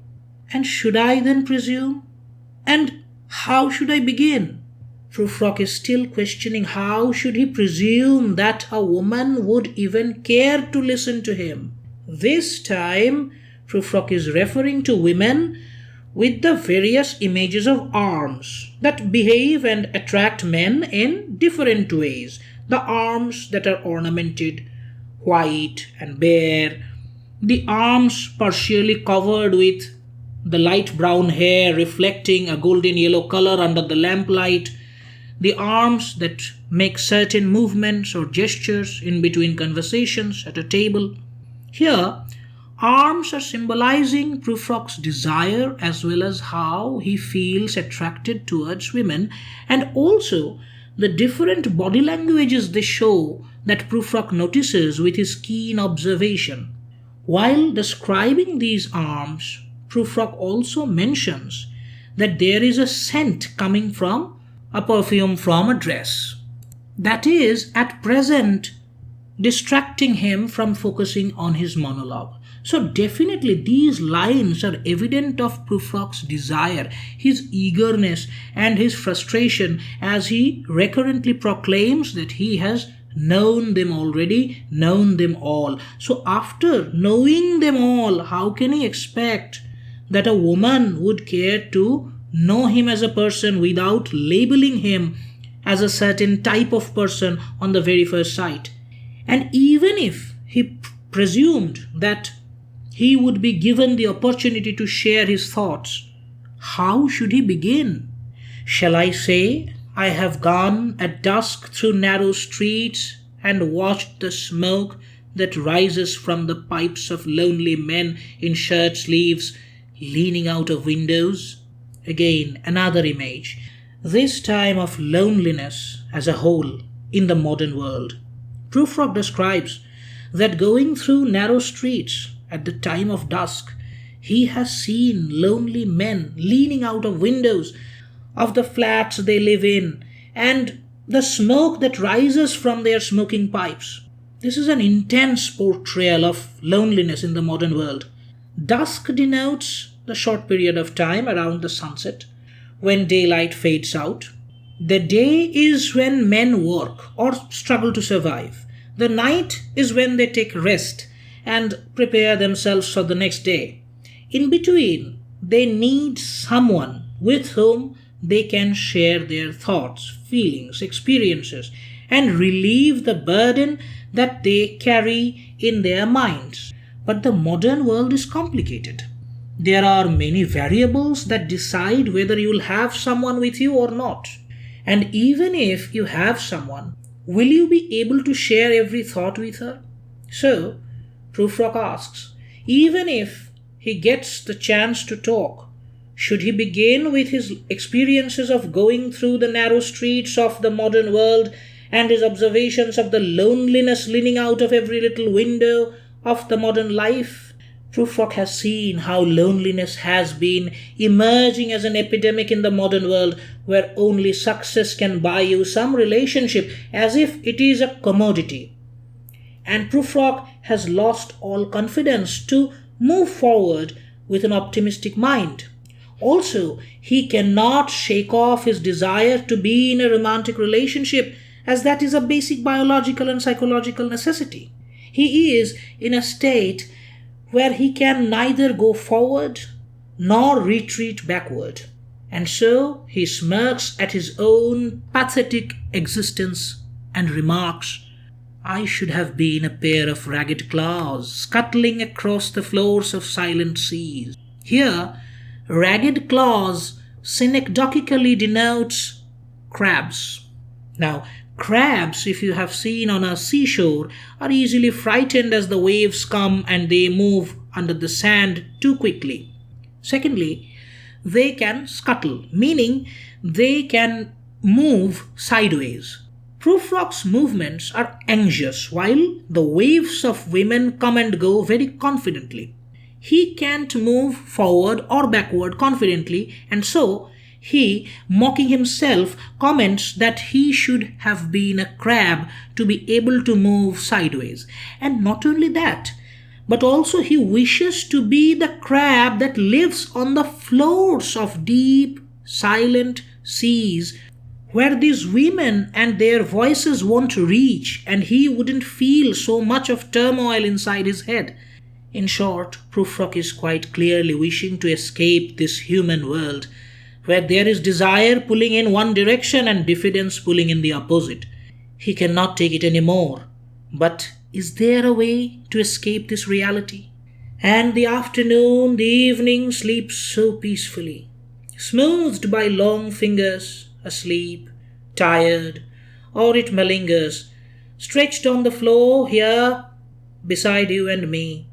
And should I then presume? And how should I begin? Prufrock is still questioning how should he presume that a woman would even care to listen to him. This time, Prufrock is referring to women with the various images of arms that behave and attract men in different ways. The arms that are ornamented, white and bare, the arms partially covered with the light brown hair reflecting a golden yellow color under the lamplight, the arms that make certain movements or gestures in between conversations at a table. Here, arms are symbolizing Prufrock's desire as well as how he feels attracted towards women, and also the different body languages they show that Prufrock notices with his keen observation. While describing these arms, Prufrock also mentions that there is a scent coming from a perfume from a dress. That is, at present, distracting him from focusing on his monologue. So definitely these lines are evident of Prufrock's desire, his eagerness and his frustration as he recurrently proclaims that he has known them already, known them all. So after knowing them all, how can he expect that a woman would care to know him as a person without labeling him as a certain type of person on the very first sight? And even if he presumed that he would be given the opportunity to share his thoughts, how should he begin? Shall I say, I have gone at dusk through narrow streets and watched the smoke that rises from the pipes of lonely men in shirt sleeves leaning out of windows? Again, another image, this time of loneliness as a whole in the modern world. Prufrock describes that going through narrow streets at the time of dusk, he has seen lonely men leaning out of windows of the flats they live in and the smoke that rises from their smoking pipes. This is an intense portrayal of loneliness in the modern world. Dusk denotes the short period of time around the sunset when daylight fades out. The day is when men work or struggle to survive. The night is when they take rest and prepare themselves for the next day. In between, they need someone with whom they can share their thoughts, feelings, experiences, and relieve the burden that they carry in their minds. But the modern world is complicated. There are many variables that decide whether you will have someone with you or not. And even if you have someone, will you be able to share every thought with her? So, Prufrock asks, even if he gets the chance to talk, should he begin with his experiences of going through the narrow streets of the modern world and his observations of the loneliness leaning out of every little window of the modern life? Prufrock has seen how loneliness has been emerging as an epidemic in the modern world, where only success can buy you some relationship as if it is a commodity. And Prufrock has lost all confidence to move forward with an optimistic mind. Also, he cannot shake off his desire to be in a romantic relationship as that is a basic biological and psychological necessity. He is in a state where he can neither go forward nor retreat backward. And so he smirks at his own pathetic existence and remarks, "I should have been a pair of ragged claws scuttling across the floors of silent seas." Here, ragged claws synecdochically denotes crabs. Now, crabs, if you have seen on a seashore, are easily frightened as the waves come and they move under the sand too quickly. Secondly, they can scuttle, meaning they can move sideways. Prufrock's movements are anxious, while the waves of women come and go very confidently. He can't move forward or backward confidently, and so he, mocking himself, comments that he should have been a crab to be able to move sideways. And not only that, but also he wishes to be the crab that lives on the floors of deep, silent seas, where these women and their voices won't reach, and he wouldn't feel so much of turmoil inside his head. In short, Prufrock is quite clearly wishing to escape this human world, where there is desire pulling in one direction and diffidence pulling in the opposite. He cannot take it anymore. But is there a way to escape this reality? And the afternoon, the evening sleeps so peacefully, smoothed by long fingers, asleep, tired, or it malingers, stretched on the floor here beside you and me.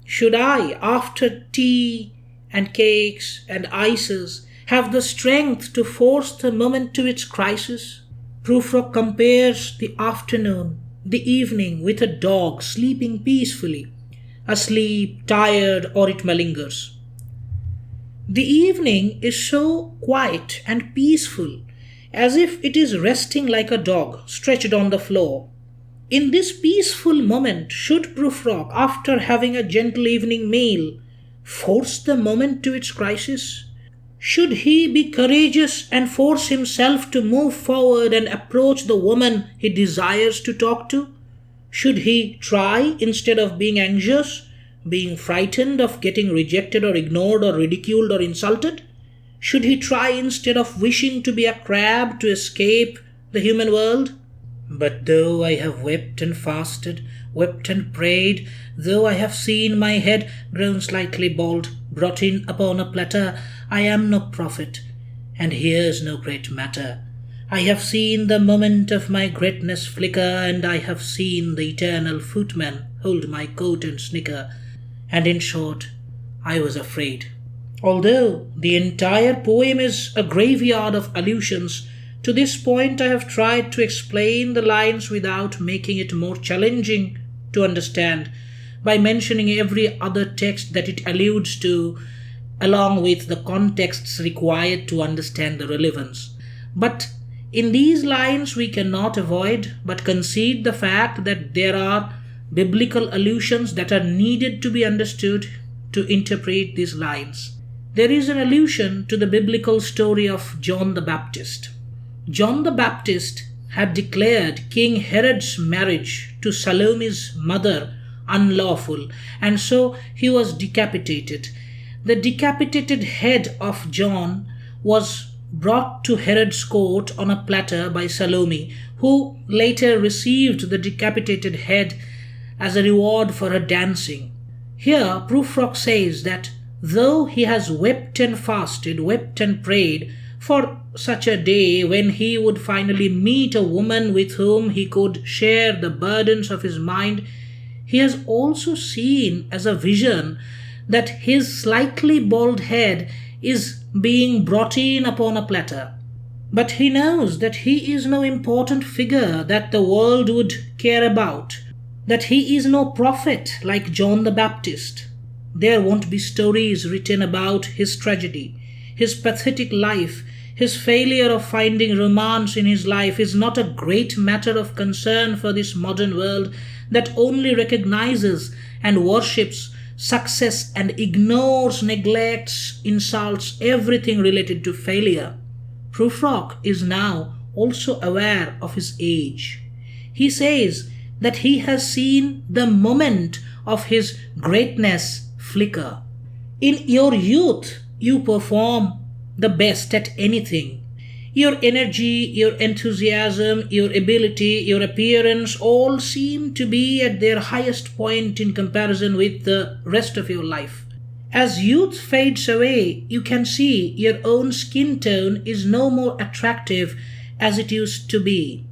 Should I, after tea and cakes and ices, have the strength to force the moment to its crisis? Prufrock compares the afternoon, the evening, with a dog sleeping peacefully, asleep, tired, or it malingers. The evening is so quiet and peaceful, as if it is resting like a dog stretched on the floor. In this peaceful moment, should Prufrock, after having a gentle evening meal, force the moment to its crisis? Should he be courageous and force himself to move forward and approach the woman he desires to talk to? Should he try, instead of being anxious, being frightened of getting rejected or ignored or ridiculed or insulted? Should he try, instead of wishing to be a crab, to escape the human world? But though I have wept and fasted, wept and prayed, though I have seen my head grown slightly bald, brought in upon a platter, I am no prophet, and here's no great matter. I have seen the moment of my greatness flicker, and I have seen the eternal footman hold my coat and snicker, and in short, I was afraid. Although the entire poem is a graveyard of allusions, to this point I have tried to explain the lines without making it more challenging to understand, by mentioning every other text that it alludes to, along with the contexts required to understand the relevance. But in these lines we cannot avoid but concede the fact that there are biblical allusions that are needed to be understood to interpret these lines. There is an allusion to the biblical story of John the Baptist. John the Baptist had declared King Herod's marriage to Salome's mother unlawful, and so he was decapitated. The decapitated head of John was brought to Herod's court on a platter by Salome, who later received the decapitated head as a reward for her dancing. Here, Prufrock says that though he has wept and fasted, wept and prayed for such a day when he would finally meet a woman with whom he could share the burdens of his mind, he has also seen as a vision that his slightly bald head is being brought in upon a platter. But he knows that he is no important figure that the world would care about, that he is no prophet like John the Baptist. There won't be stories written about his tragedy, his pathetic life. His failure of finding romance in his life is not a great matter of concern for this modern world that only recognizes and worships success and ignores, neglects, insults everything related to failure. Prufrock is now also aware of his age. He says that he has seen the moment of his greatness flicker. In your youth, you perform the best at anything. Your energy, your enthusiasm, your ability, your appearance all seem to be at their highest point in comparison with the rest of your life. As youth fades away, you can see your own skin tone is no more attractive as it used to be.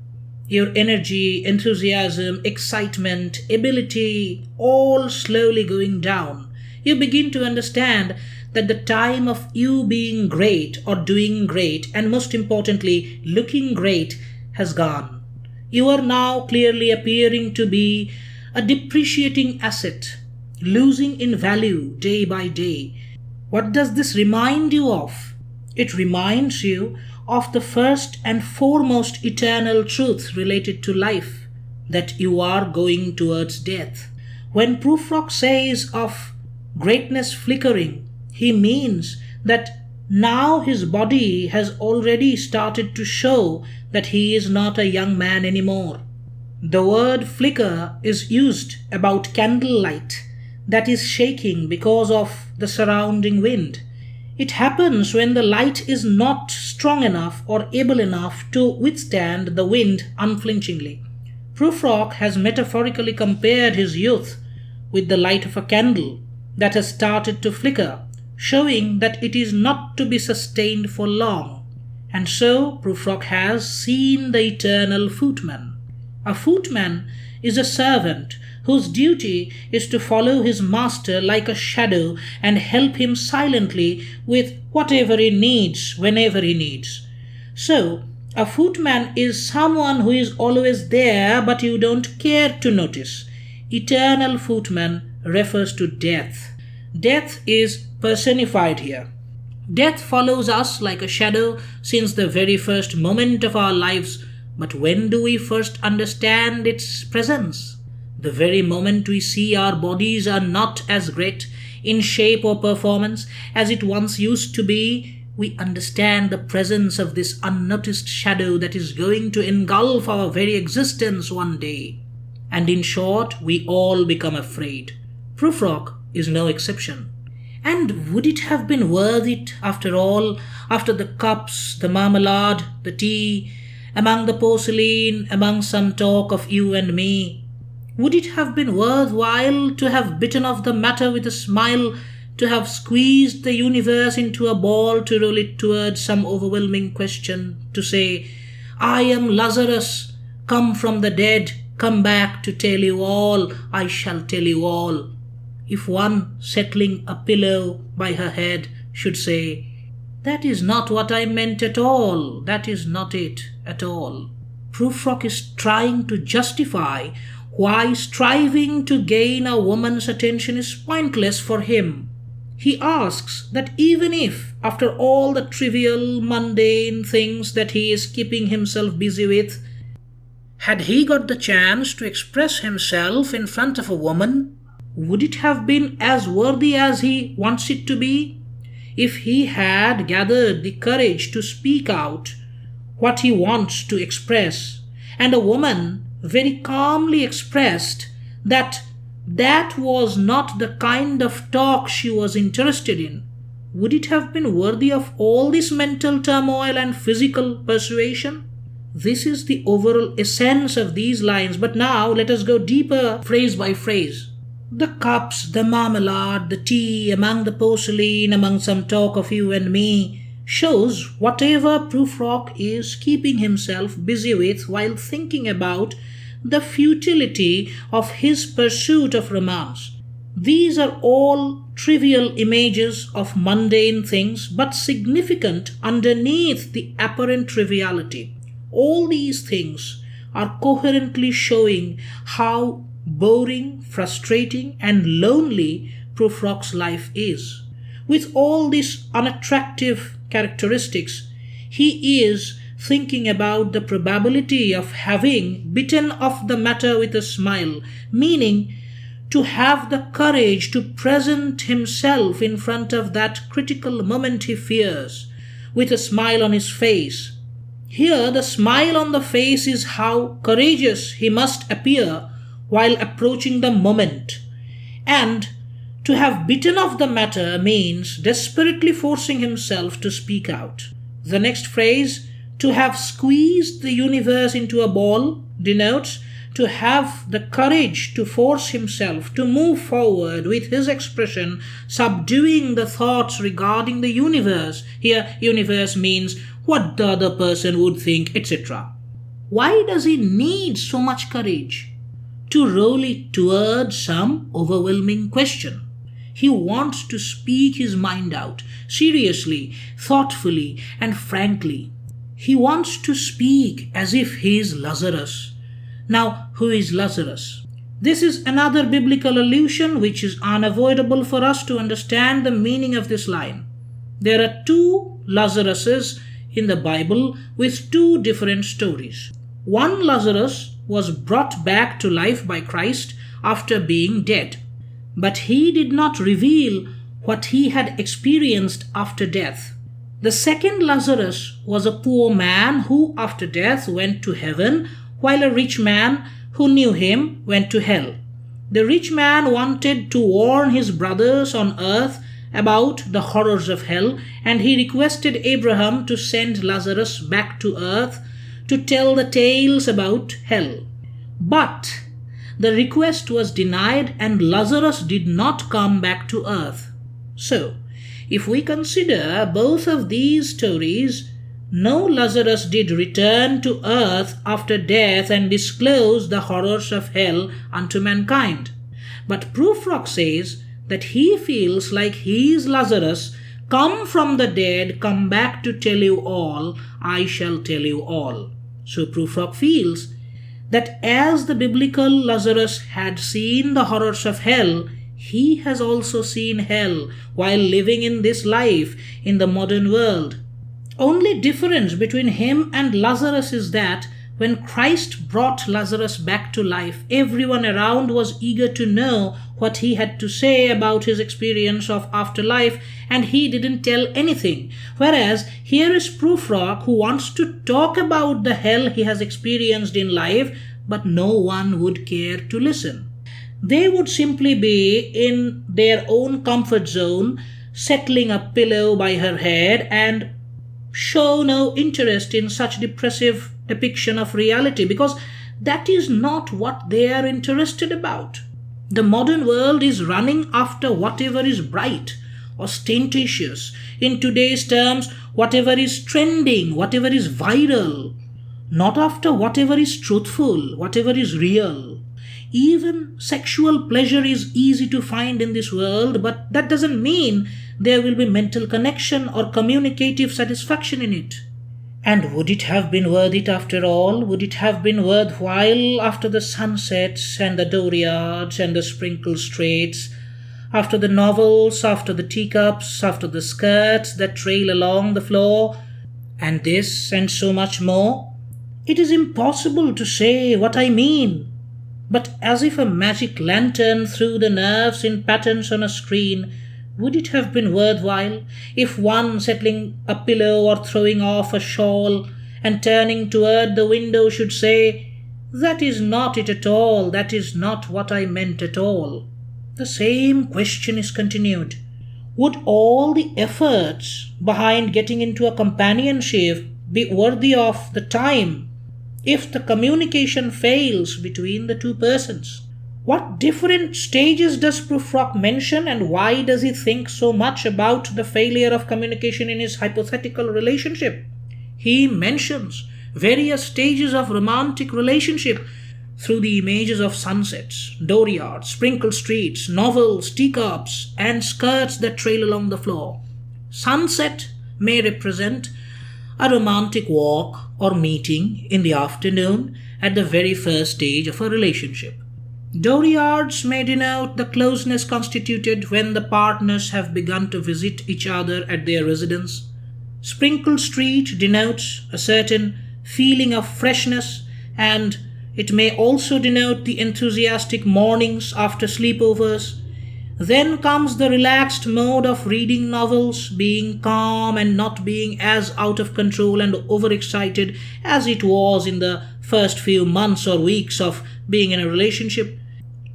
Your energy, enthusiasm, excitement, ability, all slowly going down. You begin to understand that the time of you being great or doing great, and most importantly, looking great, has gone. You are now clearly appearing to be a depreciating asset, losing in value day by day. What does this remind you of? It reminds you of the first and foremost eternal truth related to life, that you are going towards death. When Prufrock says of greatness flickering, he means that now his body has already started to show that he is not a young man anymore. The word flicker is used about candlelight that is shaking because of the surrounding wind. It happens when the light is not strong enough or able enough to withstand the wind unflinchingly. Prufrock has metaphorically compared his youth with the light of a candle that has started to flicker, showing that it is not to be sustained for long. And so Prufrock has seen the eternal footman. A footman is a servant whose duty is to follow his master like a shadow and help him silently with whatever he needs whenever he needs. So, a footman is someone who is always there but you don't care to notice. Eternal footman refers to death. Death is personified here. Death follows us like a shadow since the very first moment of our lives, but when do we first understand its presence? The very moment we see our bodies are not as great in shape or performance as it once used to be, we understand the presence of this unnoticed shadow that is going to engulf our very existence one day. And in short, we all become afraid. Prufrock is no exception. And would it have been worth it, after all, after the cups, the marmalade, the tea, among the porcelain, among some talk of you and me? Would it have been worthwhile to have bitten off the matter with a smile, to have squeezed the universe into a ball to roll it towards some overwhelming question, to say, I am Lazarus, come from the dead, come back to tell you all, I shall tell you all? If one settling a pillow by her head should say, that is not what I meant at all, that is not it at all. Prufrock is trying to justify why striving to gain a woman's attention is pointless for him. He asks that even if, after all the trivial, mundane things that he is keeping himself busy with, had he got the chance to express himself in front of a woman, would it have been as worthy as he wants it to be? If he had gathered the courage to speak out what he wants to express, and a woman very calmly expressed that that was not the kind of talk she was interested in, would it have been worthy of all this mental turmoil and physical persuasion? This is the overall essence of these lines, but now let us go deeper phrase by phrase. The cups, the marmalade, the tea, among the porcelain, among some talk of you and me, shows whatever Prufrock is keeping himself busy with while thinking about the futility of his pursuit of romance. These are all trivial images of mundane things, but significant underneath the apparent triviality. All these things are coherently showing how boring, frustrating, and lonely Prufrock's life is. With all these unattractive characteristics, he is thinking about the probability of having bitten off the matter with a smile, meaning to have the courage to present himself in front of that critical moment he fears, with a smile on his face. Here, the smile on the face is how courageous he must appear while approaching the moment. And to have bitten off the matter means desperately forcing himself to speak out. The next phrase, to have squeezed the universe into a ball, denotes to have the courage to force himself to move forward with his expression, subduing the thoughts regarding the universe. Here, universe means what the other person would think, etc. Why does he need so much courage? To roll it towards some overwhelming question. He wants to speak his mind out, seriously, thoughtfully, and frankly. He wants to speak as if he is Lazarus. Now, who is Lazarus? This is another biblical allusion which is unavoidable for us to understand the meaning of this line. There are two Lazaruses in the Bible with two different stories. One Lazarus was brought back to life by Christ after being dead, but he did not reveal what he had experienced after death. The second Lazarus was a poor man who after death went to heaven, while a rich man who knew him went to hell. The rich man wanted to warn his brothers on earth about the horrors of hell, and he requested Abraham to send Lazarus back to earth to tell the tales about hell. But the request was denied and Lazarus did not come back to earth. So, if we consider both of these stories, no Lazarus did return to earth after death and disclose the horrors of hell unto mankind. But Prufrock says that he feels like he is Lazarus, come from the dead, come back to tell you all, I shall tell you all. So Prufrock feels that as the biblical Lazarus had seen the horrors of hell, he has also seen hell while living in this life in the modern world. Only difference between him and Lazarus is that when Christ brought Lazarus back to life, everyone around was eager to know what he had to say about his experience of afterlife, and he didn't tell anything. Whereas here is Prufrock, who wants to talk about the hell he has experienced in life, but no one would care to listen. They would simply be in their own comfort zone, settling a pillow by her head, and show no interest in such depressive depiction of reality, because that is not what they are interested about. The modern world is running after whatever is bright, ostentatious, in today's terms, whatever is trending, whatever is viral, not after whatever is truthful, whatever is real. Even sexual pleasure is easy to find in this world, but that doesn't mean there will be mental connection or communicative satisfaction in it. And would it have been worth it after all? Would it have been worthwhile after the sunsets and the dooryards and the sprinkled streets, after the novels, after the teacups, after the skirts that trail along the floor, and this and so much more? It is impossible to say what I mean, but as if a magic lantern threw the nerves in patterns on a screen, would it have been worthwhile if one settling a pillow or throwing off a shawl and turning toward the window should say, "That is not it at all, that is not what I meant at all"? The same question is continued. Would all the efforts behind getting into a companionship be worthy of the time if the communication fails between the two persons? What different stages does Prufrock mention, and why does he think so much about the failure of communication in his hypothetical relationship? He mentions various stages of romantic relationship through the images of sunsets, dooryards, sprinkled streets, novels, teacups, and skirts that trail along the floor. Sunset may represent a romantic walk or meeting in the afternoon at the very first stage of a relationship. Dooryards may denote the closeness constituted when the partners have begun to visit each other at their residence. Sprinkled street denotes a certain feeling of freshness, and it may also denote the enthusiastic mornings after sleepovers. Then comes the relaxed mode of reading novels, being calm and not being as out of control and overexcited as it was in the first few months or weeks of being in a relationship.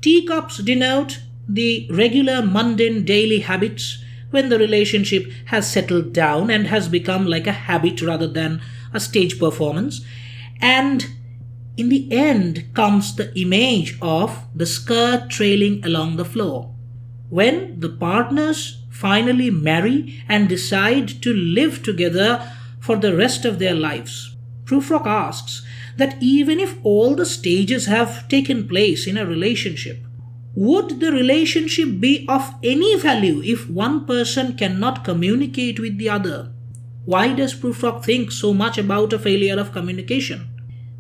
Teacups denote the regular mundane daily habits when the relationship has settled down and has become like a habit rather than a stage performance. And in the end comes the image of the skirt trailing along the floor. When the partners finally marry and decide to live together for the rest of their lives, Prufrock asks that even if all the stages have taken place in a relationship, would the relationship be of any value if one person cannot communicate with the other? Why does Prufrock think so much about a failure of communication?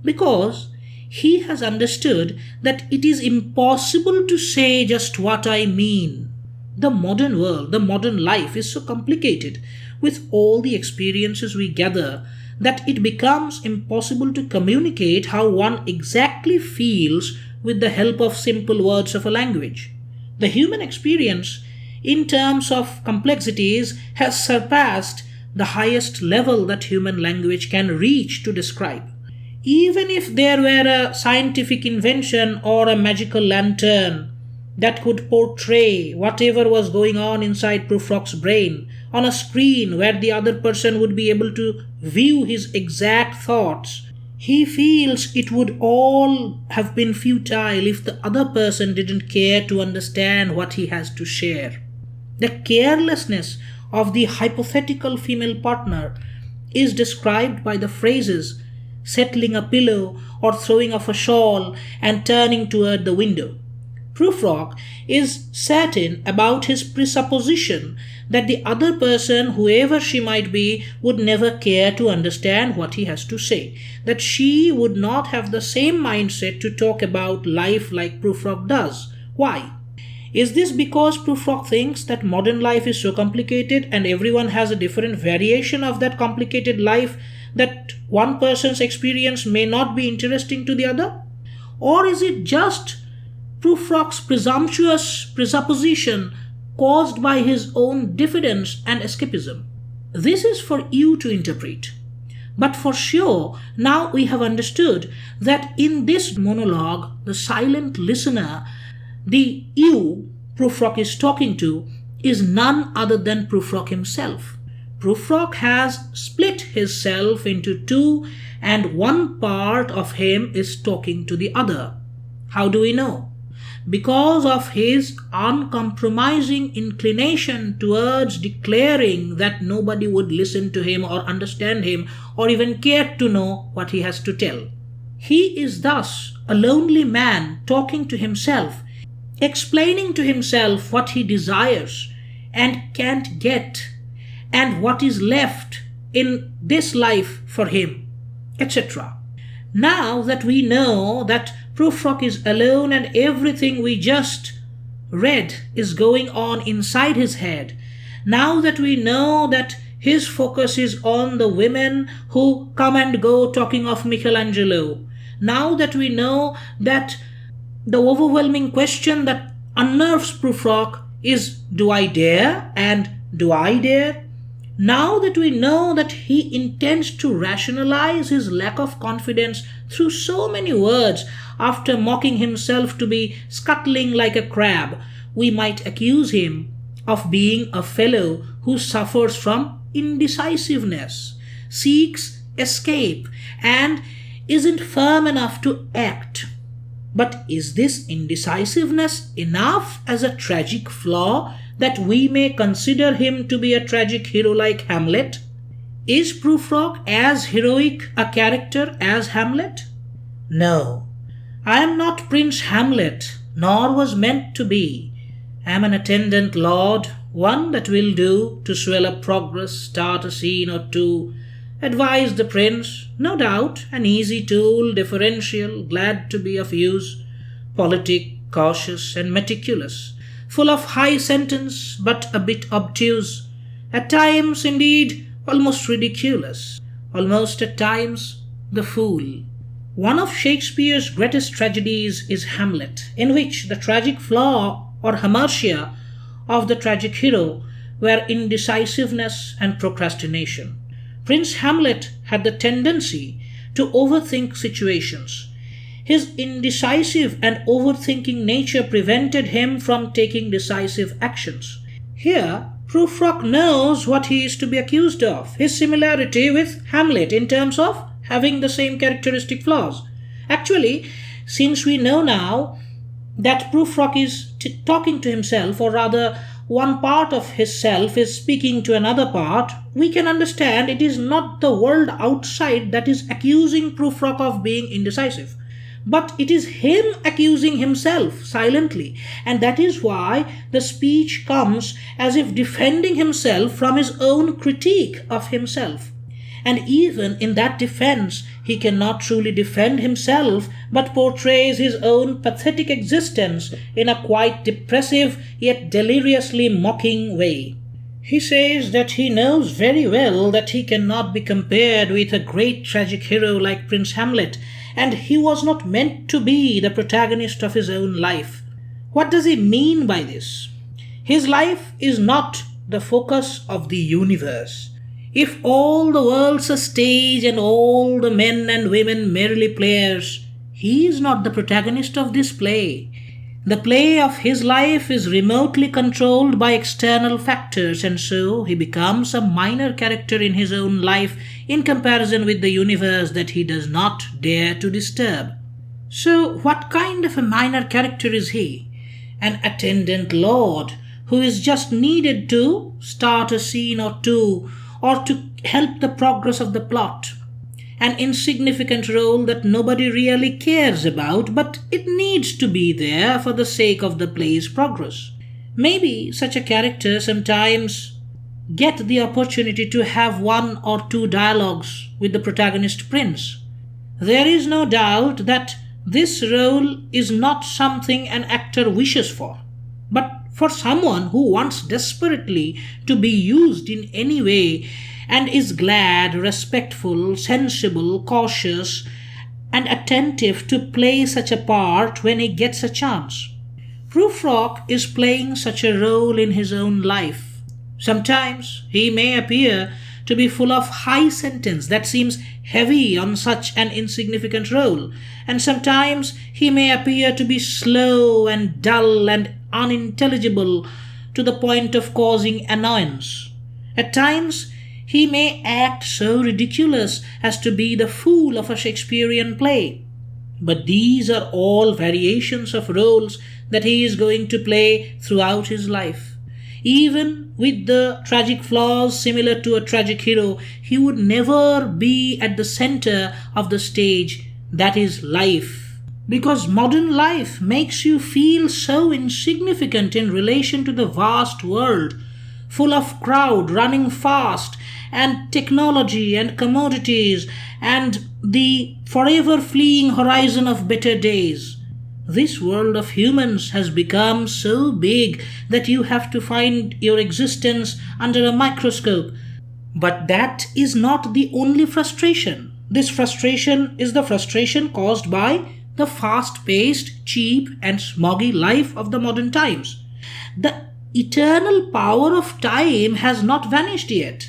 Because he has understood that it is impossible to say just what I mean. The modern world, the modern life is so complicated with all the experiences we gather that it becomes impossible to communicate how one exactly feels with the help of simple words of a language. The human experience, in terms of complexities, has surpassed the highest level that human language can reach to describe. Even if there were a scientific invention or a magical lantern that could portray whatever was going on inside Prufrock's brain on a screen where the other person would be able to view his exact thoughts, he feels it would all have been futile if the other person didn't care to understand what he has to share. The carelessness of the hypothetical female partner is described by the phrases settling a pillow or throwing off a shawl and turning toward the window. Prufrock is certain about his presupposition that the other person, whoever she might be, would never care to understand what he has to say, that she would not have the same mindset to talk about life like Prufrock does. Why? Is this because Prufrock thinks that modern life is so complicated and everyone has a different variation of that complicated life that one person's experience may not be interesting to the other? Or is it just Prufrock's presumptuous presupposition caused by his own diffidence and escapism? This is for you to interpret. But for sure, now we have understood that in this monologue, the silent listener, the you Prufrock is talking to, is none other than Prufrock himself. Prufrock has split his self into two, and one part of him is talking to the other. How do we know? Because of his uncompromising inclination towards declaring that nobody would listen to him or understand him or even care to know what he has to tell. He is thus a lonely man talking to himself, explaining to himself what he desires and can't get, and what is left in this life for him, etc. Now that we know that Prufrock is alone and everything we just read is going on inside his head, now that we know that his focus is on the women who come and go talking of Michelangelo, now that we know that the overwhelming question that unnerves Prufrock is, do I dare and do I dare? Now that we know that he intends to rationalize his lack of confidence through so many words after mocking himself to be scuttling like a crab, we might accuse him of being a fellow who suffers from indecisiveness, seeks escape, and isn't firm enough to act. But is this indecisiveness enough as a tragic flaw that we may consider him to be a tragic hero like Hamlet? Is Prufrock as heroic a character as Hamlet? No, I am not Prince Hamlet, nor was meant to be. I am an attendant lord, one that will do to swell up progress, start a scene or two, advise the prince, no doubt, an easy tool, deferential, glad to be of use, politic, cautious, and meticulous, full of high sentence, but a bit obtuse, at times, indeed, almost ridiculous, almost at times the fool. One of Shakespeare's greatest tragedies is Hamlet, in which the tragic flaw, or hamartia, of the tragic hero were indecisiveness and procrastination. Prince Hamlet had the tendency to overthink situations. His indecisive and overthinking nature prevented him from taking decisive actions. Here, Prufrock knows what he is to be accused of, his similarity with Hamlet in terms of having the same characteristic flaws. Actually, since we know now that Prufrock is talking to himself, or rather one part of his self is speaking to another part, we can understand it is not the world outside that is accusing Prufrock of being indecisive, but it is him accusing himself silently, and that is why the speech comes as if defending himself from his own critique of himself. And even in that defense, he cannot truly defend himself, but portrays his own pathetic existence in a quite depressive yet deliriously mocking way. He says that he knows very well that he cannot be compared with a great tragic hero like Prince Hamlet, and he was not meant to be the protagonist of his own life. What does he mean by this? His life is not the focus of the universe. If all the world's a stage and all the men and women merely players, he is not the protagonist of this play. The play of his life is remotely controlled by external factors, and so he becomes a minor character in his own life in comparison with the universe that he does not dare to disturb. So, what kind of a minor character is he? An attendant lord who is just needed to start a scene or two, or to help the progress of the plot. An insignificant role that nobody really cares about, but it needs to be there for the sake of the play's progress. Maybe such a character sometimes get the opportunity to have one or two dialogues with the protagonist prince. There is no doubt that this role is not something an actor wishes for, but for someone who wants desperately to be used in any way and is glad, respectful, sensible, cautious, and attentive to play such a part when he gets a chance. Prufrock is playing such a role in his own life. Sometimes he may appear to be full of high sentence that seems heavy on such an insignificant role, and sometimes he may appear to be slow and dull and unintelligible to the point of causing annoyance. At times, he may act so ridiculous as to be the fool of a Shakespearean play. But these are all variations of roles that he is going to play throughout his life. Even with the tragic flaws similar to a tragic hero, he would never be at the center of the stage, that is life. Because modern life makes you feel so insignificant in relation to the vast world, full of crowd running fast, and technology and commodities, and the forever fleeing horizon of better days. This world of humans has become so big that you have to find your existence under a microscope. But that is not the only frustration. This frustration is the frustration caused by the fast-paced, cheap, and smoggy life of the modern times. The eternal power of time has not vanished yet.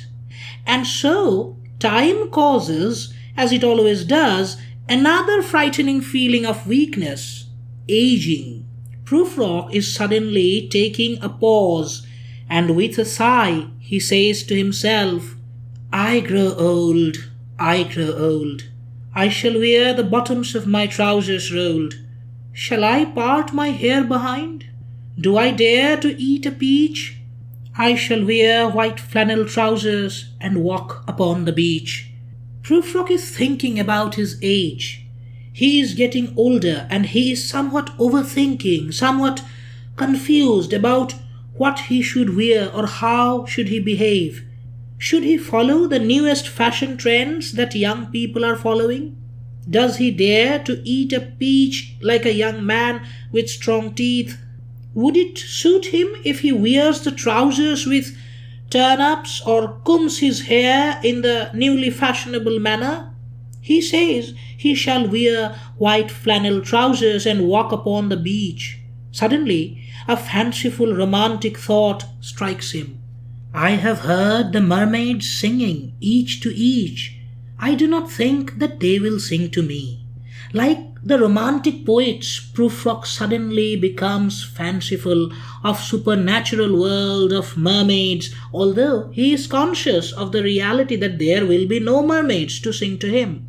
And so, time causes, as it always does, another frightening feeling of weakness, aging. Prufrock is suddenly taking a pause, and with a sigh, he says to himself, I grow old, I grow old. I shall wear the bottoms of my trousers rolled. Shall I part my hair behind? Do I dare to eat a peach? I shall wear white flannel trousers and walk upon the beach. Prufrock is thinking about his age. He is getting older and he is somewhat overthinking, somewhat confused about what he should wear or how should he behave. Should he follow the newest fashion trends that young people are following? Does he dare to eat a peach like a young man with strong teeth? Would it suit him if he wears the trousers with turn-ups or combs his hair in the newly fashionable manner? He says he shall wear white flannel trousers and walk upon the beach. Suddenly, a fanciful romantic thought strikes him. I have heard the mermaids singing, each to each. I do not think that they will sing to me. Like the romantic poets, Prufrock suddenly becomes fanciful of supernatural world of mermaids, although he is conscious of the reality that there will be no mermaids to sing to him.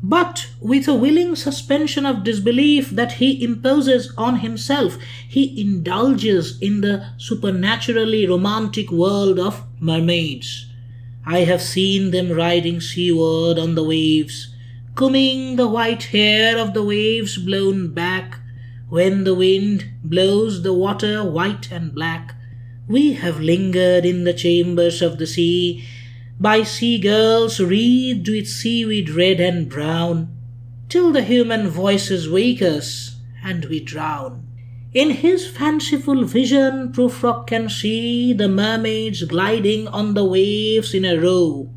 But with a willing suspension of disbelief that he imposes on himself, he indulges in the supernaturally romantic world of mermaids. I have seen them riding seaward on the waves, combing the white hair of the waves blown back. When the wind blows the water white and black, we have lingered in the chambers of the sea, by sea-girls wreathed with seaweed red and brown, till the human voices wake us and we drown. In his fanciful vision, Prufrock can see the mermaids gliding on the waves in a row.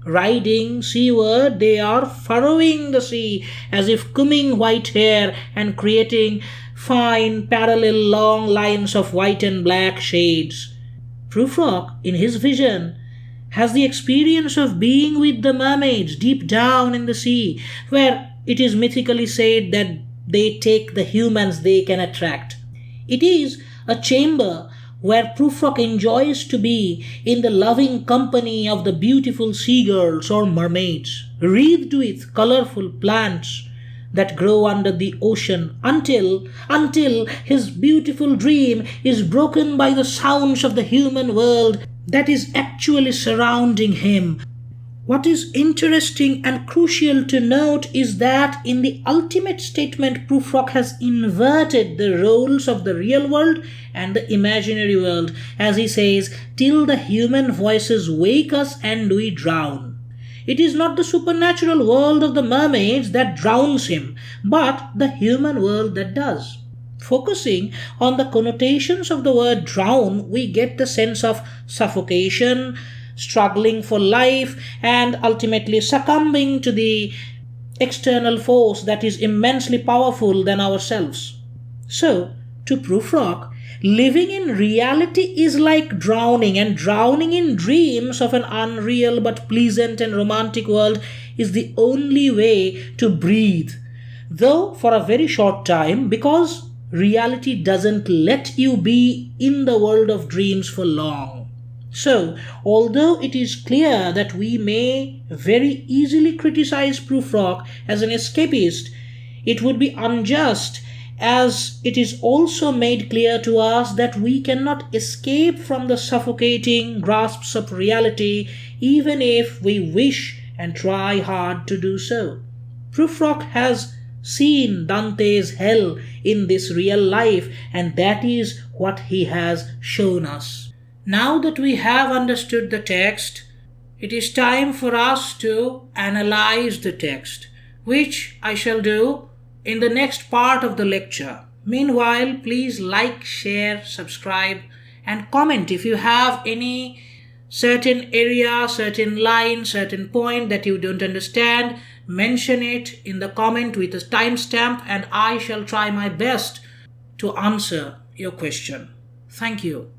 Riding seaward, they are furrowing the sea as if combing white hair and creating fine parallel long lines of white and black shades. Prufrock, in his vision, has the experience of being with the mermaids deep down in the sea, where it is mythically said that they take the humans they can attract. It is a chamber where Prufrock enjoys to be in the loving company of the beautiful sea-girls or mermaids, wreathed with colorful plants that grow under the ocean until his beautiful dream is broken by the sounds of the human world that is actually surrounding him. What is interesting and crucial to note is that in the ultimate statement, Prufrock has inverted the roles of the real world and the imaginary world, as he says, till the human voices wake us and we drown. It is not the supernatural world of the mermaids that drowns him, but the human world that does. Focusing on the connotations of the word drown, we get the sense of suffocation, struggling for life, and ultimately succumbing to the external force that is immensely powerful than ourselves. So, to Prufrock, living in reality is like drowning, and drowning in dreams of an unreal but pleasant and romantic world is the only way to breathe, though for a very short time, because reality doesn't let you be in the world of dreams for long. So, although it is clear that we may very easily criticize Prufrock as an escapist, it would be unjust, as it is also made clear to us that we cannot escape from the suffocating grasps of reality even if we wish and try hard to do so. Prufrock has seen Dante's hell in this real life, and that is what he has shown us. Now that we have understood the text, it is time for us to analyze the text, which I shall do in the next part of the lecture. Meanwhile, please like, share, subscribe, and comment if you have any certain area, certain line, certain point that you don't understand. Mention it in the comment with a timestamp, and I shall try my best to answer your question. Thank you.